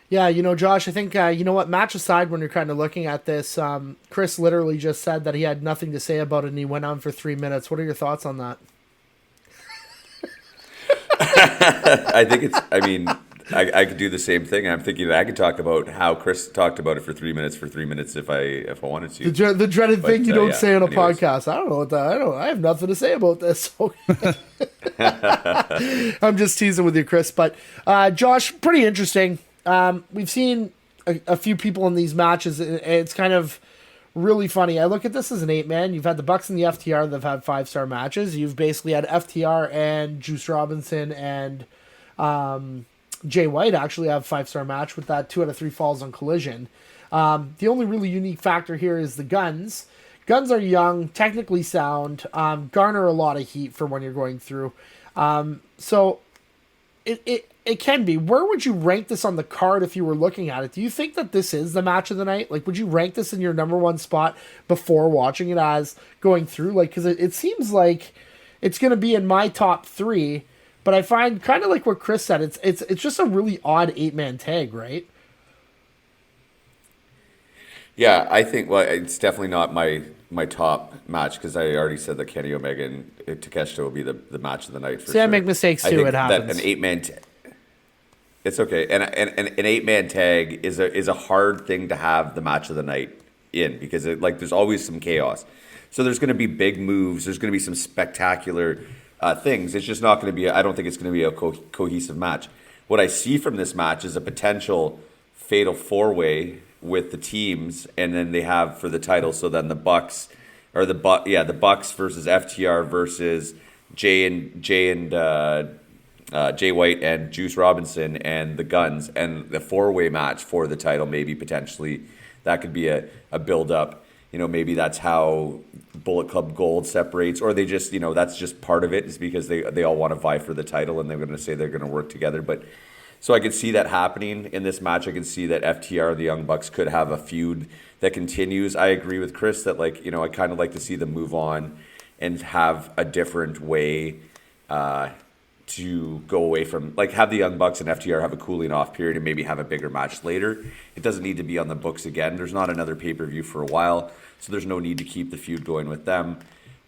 Yeah, Josh, I think, match aside, when you're kind of looking at this, Chris literally just said that he had nothing to say about it, and he went on for 3 minutes. What are your thoughts on that? I I could do the same thing. I'm thinking that I could talk about how Chris talked about it for 3 minutes if I wanted to. The dreaded thing you don't say on a podcast. I don't know what that. I have nothing to say about this. I'm just teasing with you, Chris. But Josh, pretty interesting. We've seen a few people in these matches. It's kind of really funny. I look at this as an 8-man. You've had the Bucks and the FTR that have had 5-star matches. You've basically had FTR and Juice Robinson and Jay White actually have a 5-star match with that 2 out of 3 falls on Collision. The only really unique factor here is the Guns. Guns are young, technically sound, garner a lot of heat for when you're going through. So it can be. Where would you rank this on the card if you were looking at it? Do you think that this is the match of the night? Like, would you rank this in your number 1 spot before watching it as going through? Like, because it seems like it's going to be in my top 3. But I find, kind of like what Chris said, it's just a really odd 8-man tag, right? Yeah, I think well, it's definitely not my top match because I already said that Kenny Omega and Takeshita will be the match of the night for See, I sure. make mistakes I too. think It that an happens. 8-man. It's okay, and an 8-man tag is a hard thing to have the match of the night in because there's always some chaos. So there's going to be big moves. There's going to be some spectacular things. It's just not going to be. I don't think it's going to be a cohesive match. What I see from this match is a potential fatal 4-way with the teams, and then they have for the title. So then the Bucks, or the Bucks versus FTR versus Jay White and Juice Robinson and the Guns, and the 4-way match for the title. Maybe potentially that could be a build up. Maybe that's how Bullet Club Gold separates, or they just, that's just part of it, is because they all want to vie for the title and they're going to say they're going to work together. But so I could see that happening in this match. I can see that FTR, the Young Bucks, could have a feud that continues. I agree with Chris that, I kind of like to see them move on and have a different way to go away from, have the Young Bucks and FTR have a cooling off period and maybe have a bigger match later. It doesn't need to be on the books again. There's not another pay-per-view for a while, so there's no need to keep the feud going with them.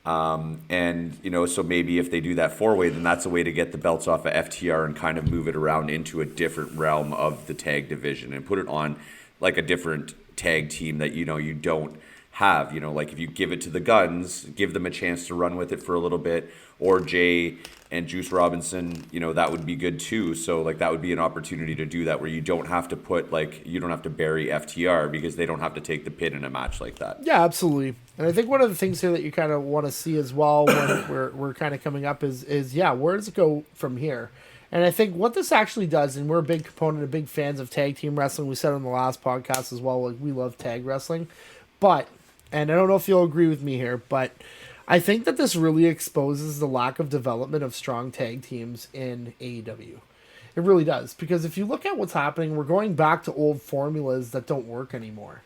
So maybe if they do that 4-way, then that's a way to get the belts off of FTR and kind of move it around into a different realm of the tag division and put it on a different tag team that, you don't have. If you give it to the Guns, give them a chance to run with it for a little bit, or Jay and Juice Robinson, that would be good too. So that would be an opportunity to do that where you don't have to you don't have to bury FTR because they don't have to take the pin in a match like that. Yeah, absolutely. And I think one of the things here that you kind of want to see as well when we're kind of coming up is where does it go from here? And I think what this actually does, and we're a big component, big fans of tag team wrestling. We said on the last podcast as well, we love tag wrestling. But, and I don't know if you'll agree with me here, but I think that this really exposes the lack of development of strong tag teams in AEW. It really does. Because if you look at what's happening, we're going back to old formulas that don't work anymore.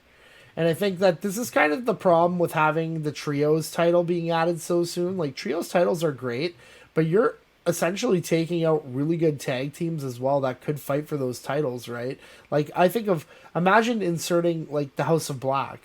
And I think that this is kind of the problem with having the trios title being added so soon. Trios titles are great, but you're essentially taking out really good tag teams as well that could fight for those titles, right? I think imagine inserting the House of Black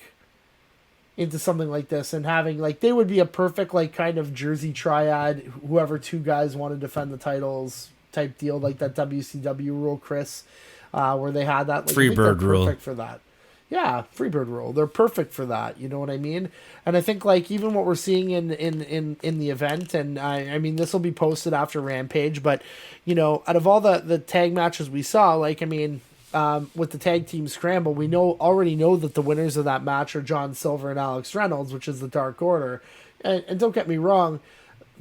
into something like this and having they would be a perfect kind of Jersey triad, whoever two guys want to defend the titles type deal, like that WCW rule, Chris, where they had that Freebird rule. Perfect for that. Yeah, Freebird rule. They're perfect for that. You know what I mean? And I think even what we're seeing in the event, and I mean this will be posted after Rampage, but out of all the tag matches we saw, with the tag team scramble, we already know that the winners of that match are John Silver and Alex Reynolds, which is the Dark Order. And don't get me wrong,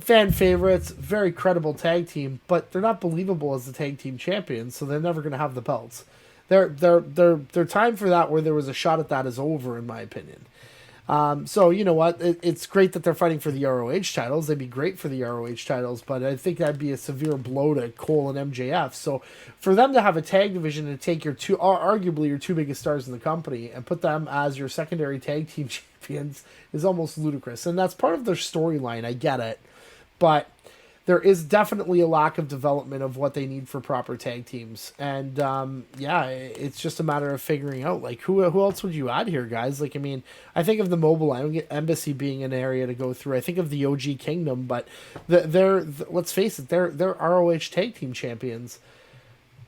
fan favorites, very credible tag team, but they're not believable as the tag team champions, so they're never going to have the belts. Their time for that, where there was a shot at that, is over, in my opinion. So you know what? It's great that they're fighting for the ROH titles. They'd be great for the ROH titles, but I think that'd be a severe blow to Cole and MJF. So for them to have a tag division and take arguably your two biggest stars in the company and put them as your secondary tag team champions is almost ludicrous. And that's part of their storyline. I get it, but there is definitely a lack of development of what they need for proper tag teams. And, it's just a matter of figuring out, who else would you add here, guys? I think of the Mobile Embassy being an area to go through. I think of the OG Kingdom, but let's face it, they're ROH tag team champions.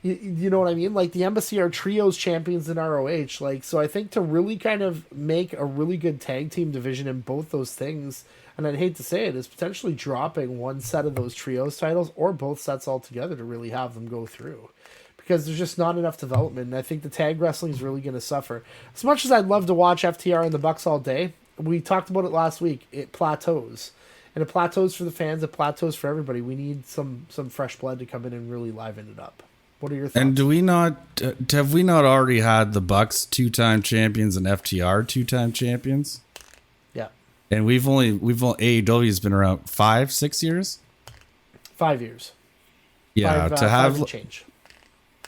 You know what I mean? The Embassy are trios champions in ROH. So I think to really kind of make a really good tag team division in both those things, and I'd hate to say it, is potentially dropping one set of those trios titles or both sets altogether to really have them go through. Because there's just not enough development, and I think the tag wrestling is really going to suffer. As much as I'd love to watch FTR and the Bucks all day, we talked about it last week, it plateaus. And it plateaus for the fans, it plateaus for everybody. We need some fresh blood to come in and really liven it up. What are your thoughts? And have we not already had the Bucks 2-time champions and FTR 2-time champions? Yeah. And we've only AEW's been around 5-6 years. 5 years. Yeah, change.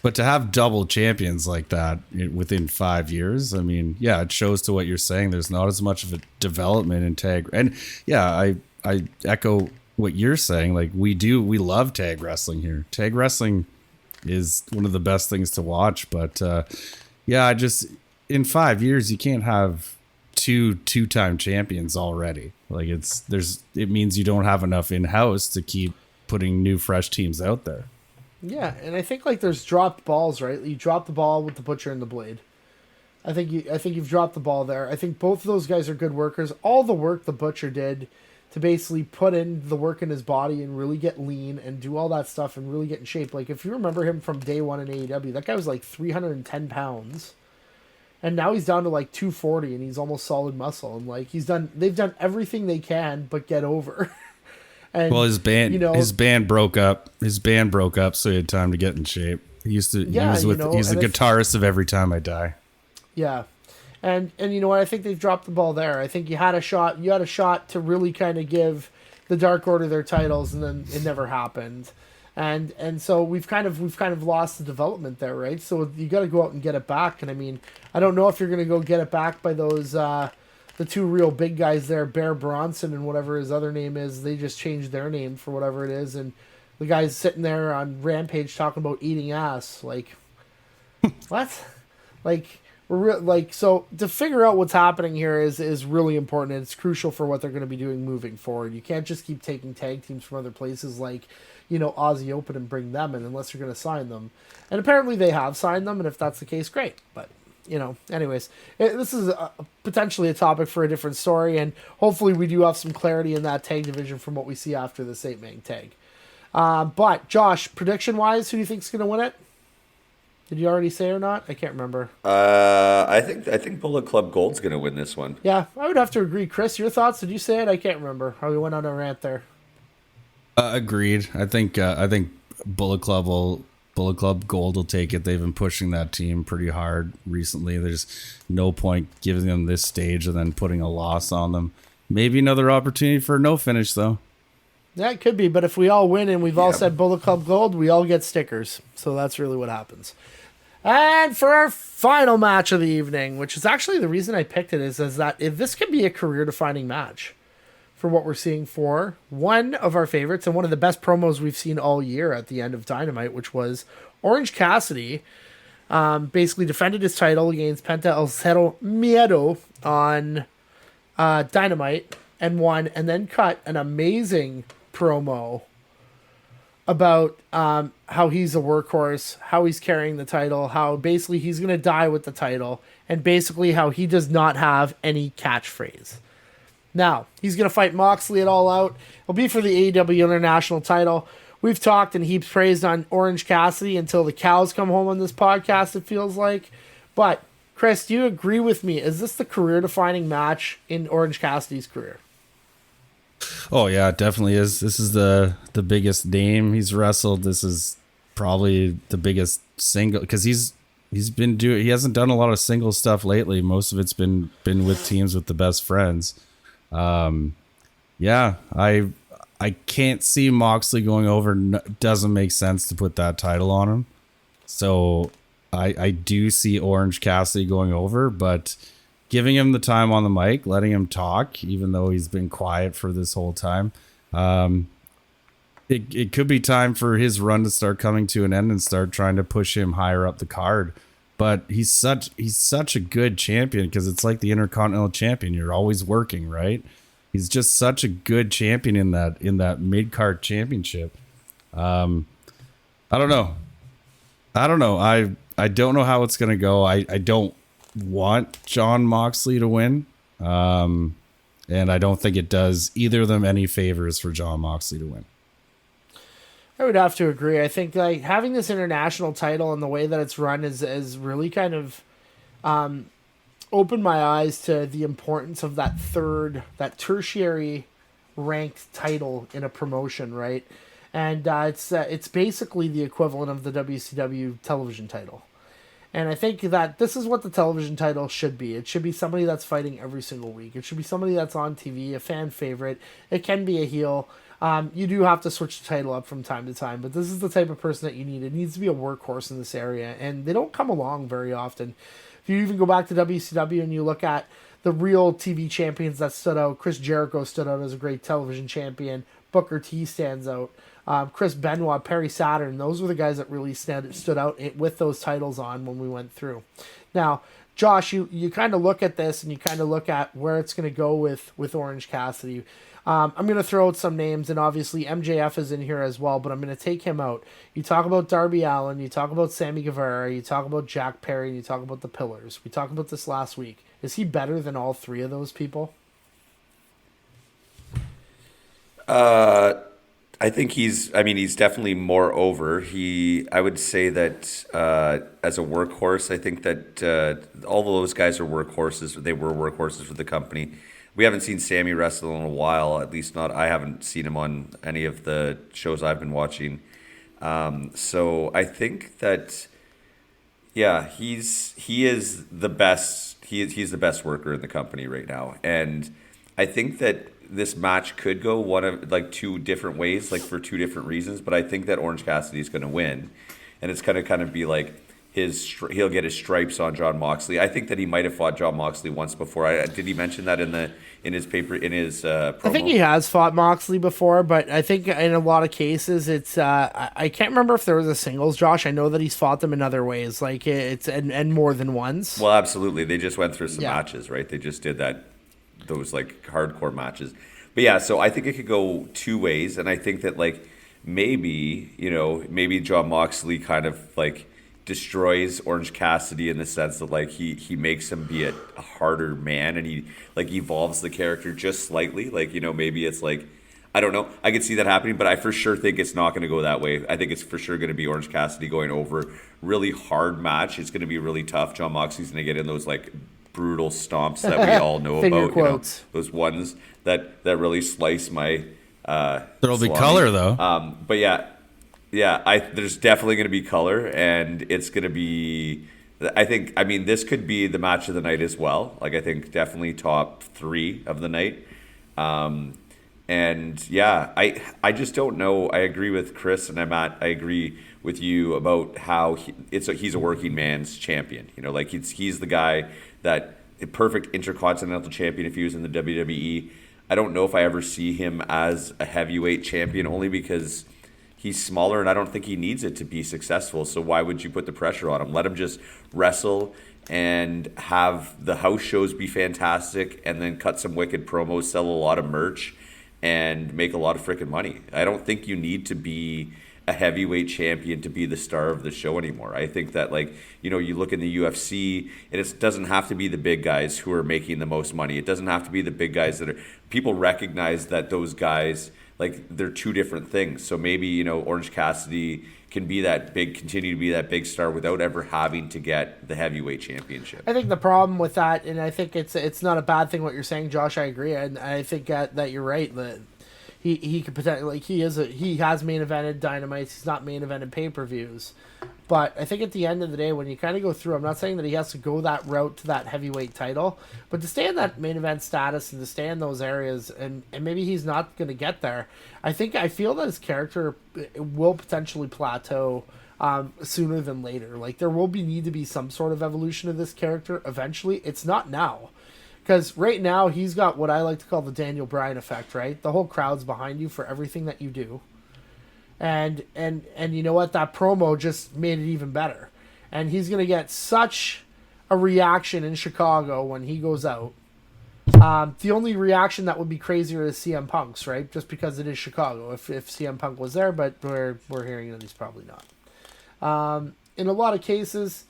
But to have double champions like that within 5 years, I mean, yeah, it shows to what you're saying. There's not as much of a development in tag, and yeah, I echo what you're saying. We love tag wrestling here. Tag wrestling is one of the best things to watch, but in 5 years you can't have two-time champions already. Like it means you don't have enough in-house to keep putting new fresh teams out there. Yeah, and I think like there's dropped balls, right? You drop the ball with the Butcher and the Blade. I think you've dropped the ball there. I think both of those guys are good workers. All the work the Butcher did to basically put in the work in his body and really get lean and do all that stuff and really get in shape. Like if you remember him from day one in AEW, that guy was like 310 pounds. And now he's down to like 240 and he's almost solid muscle. And like they've done everything they can but get over. And, well, his band broke up. His band broke up, so he had time to get in shape. He's the guitarist of Every Time I Die. Yeah. And you know what? I think they've dropped the ball there. I think you had a shot to really kind of give the Dark Order their titles, and then it never happened. And so we've kind of lost the development there, right? So you got to go out and get it back. And I mean, I don't know if you're going to go get it back by those the two real big guys there, Bear Bronson and whatever his other name is. They just changed their name for whatever it is, and the guy's sitting there on Rampage talking about eating ass. Like, what? Like. So to figure out what's happening here is really important. It's crucial for what they're going to be doing moving forward. You can't just keep taking tag teams from other places like, Aussie Open and bring them in unless you're going to sign them. And apparently they have signed them, and if that's the case, great. But, anyways, this is potentially a topic for a different story, and hopefully we do have some clarity in that tag division from what we see after this 8-man tag. But, Josh, prediction-wise, who do you think's going to win it? Did you already say or not? I can't remember. I think Bullet Club Gold's going to win this one. Yeah, I would have to agree. Chris, your thoughts? Did you say it? I can't remember. How we went on a rant there. Agreed. I think Bullet Club Gold will take it. They've been pushing that team pretty hard recently. There's no point giving them this stage and then putting a loss on them. Maybe another opportunity for a no finish though. Yeah, it could be. But if we all win and we've all said Bullet Club Gold, we all get stickers. So that's really what happens. And for our final match of the evening, which is actually the reason I picked it, is that if this could be a career-defining match for what we're seeing for one of our favorites and one of the best promos we've seen all year at the end of Dynamite, which was Orange Cassidy basically defended his title against Penta El Cero Miedo on Dynamite and won, and then cut an amazing promo about how he's a workhorse, how he's carrying the title, how basically he's going to die with the title, and basically how he does not have any catchphrase. Now, he's going to fight Moxley at All Out. It'll be for the AEW International title. We've talked and heaped praised on Orange Cassidy until the cows come home on this podcast, it feels like. But, Chris, do you agree with me? Is this the career-defining match in Orange Cassidy's career? Oh yeah, it definitely is. This is the biggest name he's wrestled. This is probably the biggest single, because he hasn't done a lot of single stuff lately. Most of it's been with teams with the best friends. Yeah, I can't see Moxley going over. Doesn't make sense to put that title on him. So I do see Orange Cassidy going over, but giving him the time on the mic, letting him talk, even though he's been quiet for this whole time. It could be time for his run to start coming to an end and start trying to push him higher up the card. But he's such a good champion, because it's like the Intercontinental Champion. You're always working, right? He's just such a good champion in that mid-card championship. I don't know. I don't know how it's going to go. I don't want Jon Moxley to win. And I don't think it does either of them any favors for Jon Moxley to win. I would have to agree. I think like having this international title and the way that it's run is really kind of opened my eyes to the importance of that tertiary ranked title in a promotion, right? And it's basically the equivalent of the WCW television title. And I think that this is what the television title should be. It should be somebody that's fighting every single week. It should be somebody that's on TV, a fan favorite. It can be a heel. You do have to switch the title up from time to time, but this is the type of person that you need. It needs to be a workhorse in this area, and they don't come along very often. If you even go back to WCW and you look at the real TV champions that stood out, Chris Jericho stood out as a great television champion. Booker T stands out. Chris Benoit, Perry Saturn, those were the guys that really stood out with those titles on when we went through. Now, Josh, you kind of look at this and you kind of look at where it's going to go with Orange Cassidy. I'm going to throw out some names, and obviously MJF is in here as well, but I'm going to take him out. You talk about Darby Allin, you talk about Sammy Guevara, you talk about Jack Perry, and you talk about the Pillars. We talked about this last week. Is he better than all three of those people? I think he's definitely more over. I would say that as a workhorse, I think that all those guys are workhorses. They were workhorses for the company. We haven't seen Sammy wrestle in a while, at least not. I haven't seen him on any of the shows I've been watching. So I think that, yeah, he is the best. He's the best worker in the company right now, and I think that this match could go one of like two different ways, like for two different reasons. But I think that Orange Cassidy is going to win, and it's going to kind of be like he'll get his stripes on Jon Moxley. I think that he might have fought Jon Moxley once before. Did he mention that in his promo? I think he has fought Moxley before, but I think in a lot of cases it's I can't remember if there was a singles. Josh, I know that he's fought them in other ways, like it's and more than once. Well, absolutely. They just went through some matches, right? They just did those like hardcore matches. But yeah, so I think it could go two ways, and I think that like maybe Jon Moxley kind of like destroys Orange Cassidy in the sense that like he makes him be a harder man, and he like evolves the character just slightly. Like, maybe it's like, I don't know. I could see that happening, but I for sure think it's not going to go that way. I think it's for sure going to be Orange Cassidy going over. Really hard match. It's going to be really tough. Jon Moxley's going to get in those like brutal stomps that we all know about. Quotes. Those ones that really slice my there'll be color though. But yeah, there's definitely going to be color, and it's going to be, I mean, this could be the match of the night as well. Like, I think definitely top 3 of the night. And yeah, I just don't know. I agree with Chris and I agree with you about how he's a working man's champion. Like he's the guy that a perfect intercontinental champion if he was in the WWE. I don't know if I ever see him as a heavyweight champion, only because he's smaller and I don't think he needs it to be successful. So why would you put the pressure on him? Let him just wrestle and have the house shows be fantastic, and then cut some wicked promos, sell a lot of merch, and make a lot of freaking money. I don't think you need to be a heavyweight champion to be the star of the show anymore. I think that, like, you look in the UFC, and it doesn't have to be the big guys who are making the most money. It doesn't have to be the big guys that are, people recognize that those guys, like, they're two different things. So maybe, Orange Cassidy can continue to be that big star without ever having to get the heavyweight championship. I think the problem with that, and I think it's not a bad thing what you're saying, Josh. I agree, and I think that you're right. That he could potentially, like, he has main evented Dynamites. He's not main evented pay-per-views. But I think at the end of the day, when you kind of go through, I'm not saying that he has to go that route to that heavyweight title, but to stay in that main event status and to stay in those areas, and maybe he's not going to get there. I feel that his character will potentially plateau sooner than later. Like, there will need to be some sort of evolution of this character eventually. It's not now. Because right now, he's got what I like to call the Daniel Bryan effect, right? The whole crowd's behind you for everything that you do. And you know what? That promo just made it even better. And he's going to get such a reaction in Chicago when he goes out. The only reaction that would be crazier is CM Punk's, right? Just because it is Chicago. If CM Punk was there, but we're hearing that he's probably not. In a lot of cases,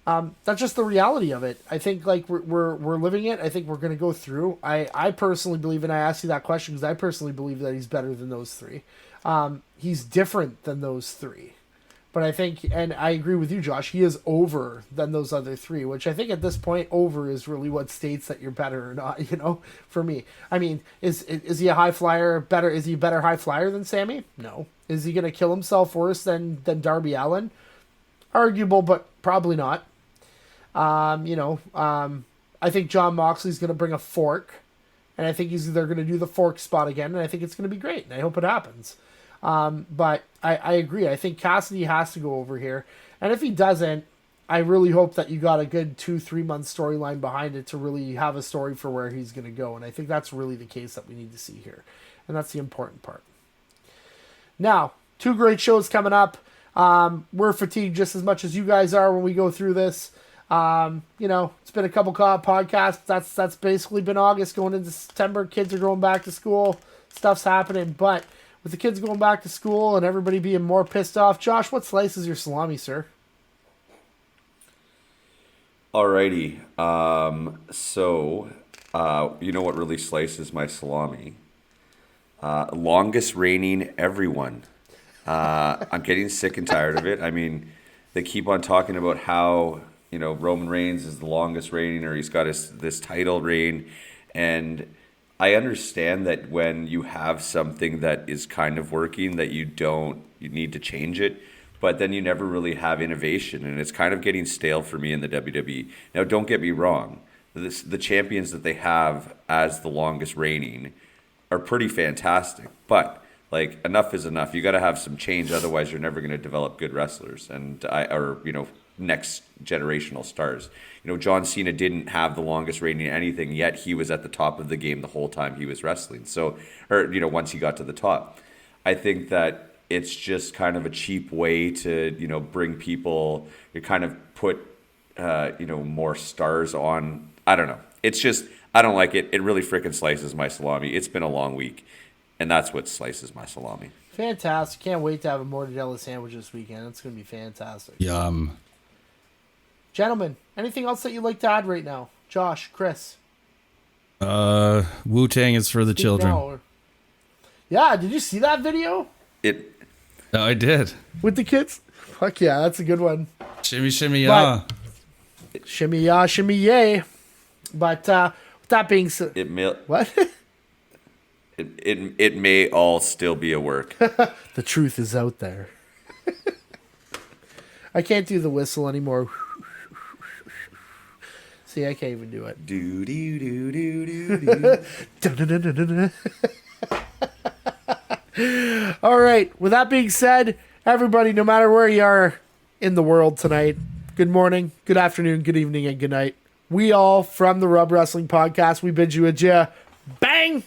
that's just the reality of it. I think, like, we're living it. I think we're going to go through. I personally believe, and I asked you that question because I personally believe that he's better than those three. He's different than those three. But I think, and I agree with you, Josh, he is over than those other three, which I think at this point, over is really what states that you're better or not, for me. I mean, is he a high flyer better? Is he a better high flyer than Sammy? No. Is he going to kill himself worse than Darby Allin? Arguable, but probably not. I think Jon Moxley's going to bring a fork, and I think they're going to do the fork spot again, and I think it's going to be great, and I hope it happens. But I agree. I think Cassidy has to go over here. And if he doesn't, I really hope that you got a good 2-3 month storyline behind it to really have a story for where he's going to go. And I think that's really the case that we need to see here. And that's the important part. Now, 2 great shows coming up. We're fatigued just as much as you guys are when we go through this. It's been a couple podcasts. That's basically been August going into September. Kids are going back to school. Stuff's happening. But with the kids going back to school and everybody being more pissed off, Josh, what slice is your salami, sir? Alrighty. You know what really slices my salami? Longest reigning everyone. I'm getting sick and tired of it. I mean, they keep on talking about how, Roman Reigns is the longest reigning, or he's got this title reign. And I understand that when you have something that is kind of working, that you need to change it. But then you never really have innovation, and it's kind of getting stale for me in the WWE. Now, don't get me wrong. The champions that they have as the longest reigning are pretty fantastic. But, enough is enough. You got to have some change, otherwise you're never going to develop good wrestlers next generational stars. John Cena didn't have the longest reigning anything, yet he was at the top of the game the whole time he was wrestling. So, once he got to the top. I think that it's just kind of a cheap way to, bring people, you kind of put, more stars on. I don't know. It's just, I don't like it. It really freaking slices my salami. It's been a long week, and that's what slices my salami. Fantastic. Can't wait to have a mortadella sandwich this weekend. It's going to be fantastic. Yum. Gentlemen, anything else that you'd like to add right now? Josh, Chris? Wu-Tang is for the children. Yeah, did you see that video? Oh, I did. With the kids? Fuck yeah, that's a good one. Shimmy, shimmy, yeah. Shimmy, ya, shimmy, yay. But with that being said... What? It may all still be a work. The truth is out there. I can't do the whistle anymore. See, I can't even do it. Do do do do do do. All right. With that being said, everybody, no matter where you are in the world tonight, good morning, good afternoon, good evening, and good night. We all from the Rub Wrestling Podcast, we bid you adieu. Bang!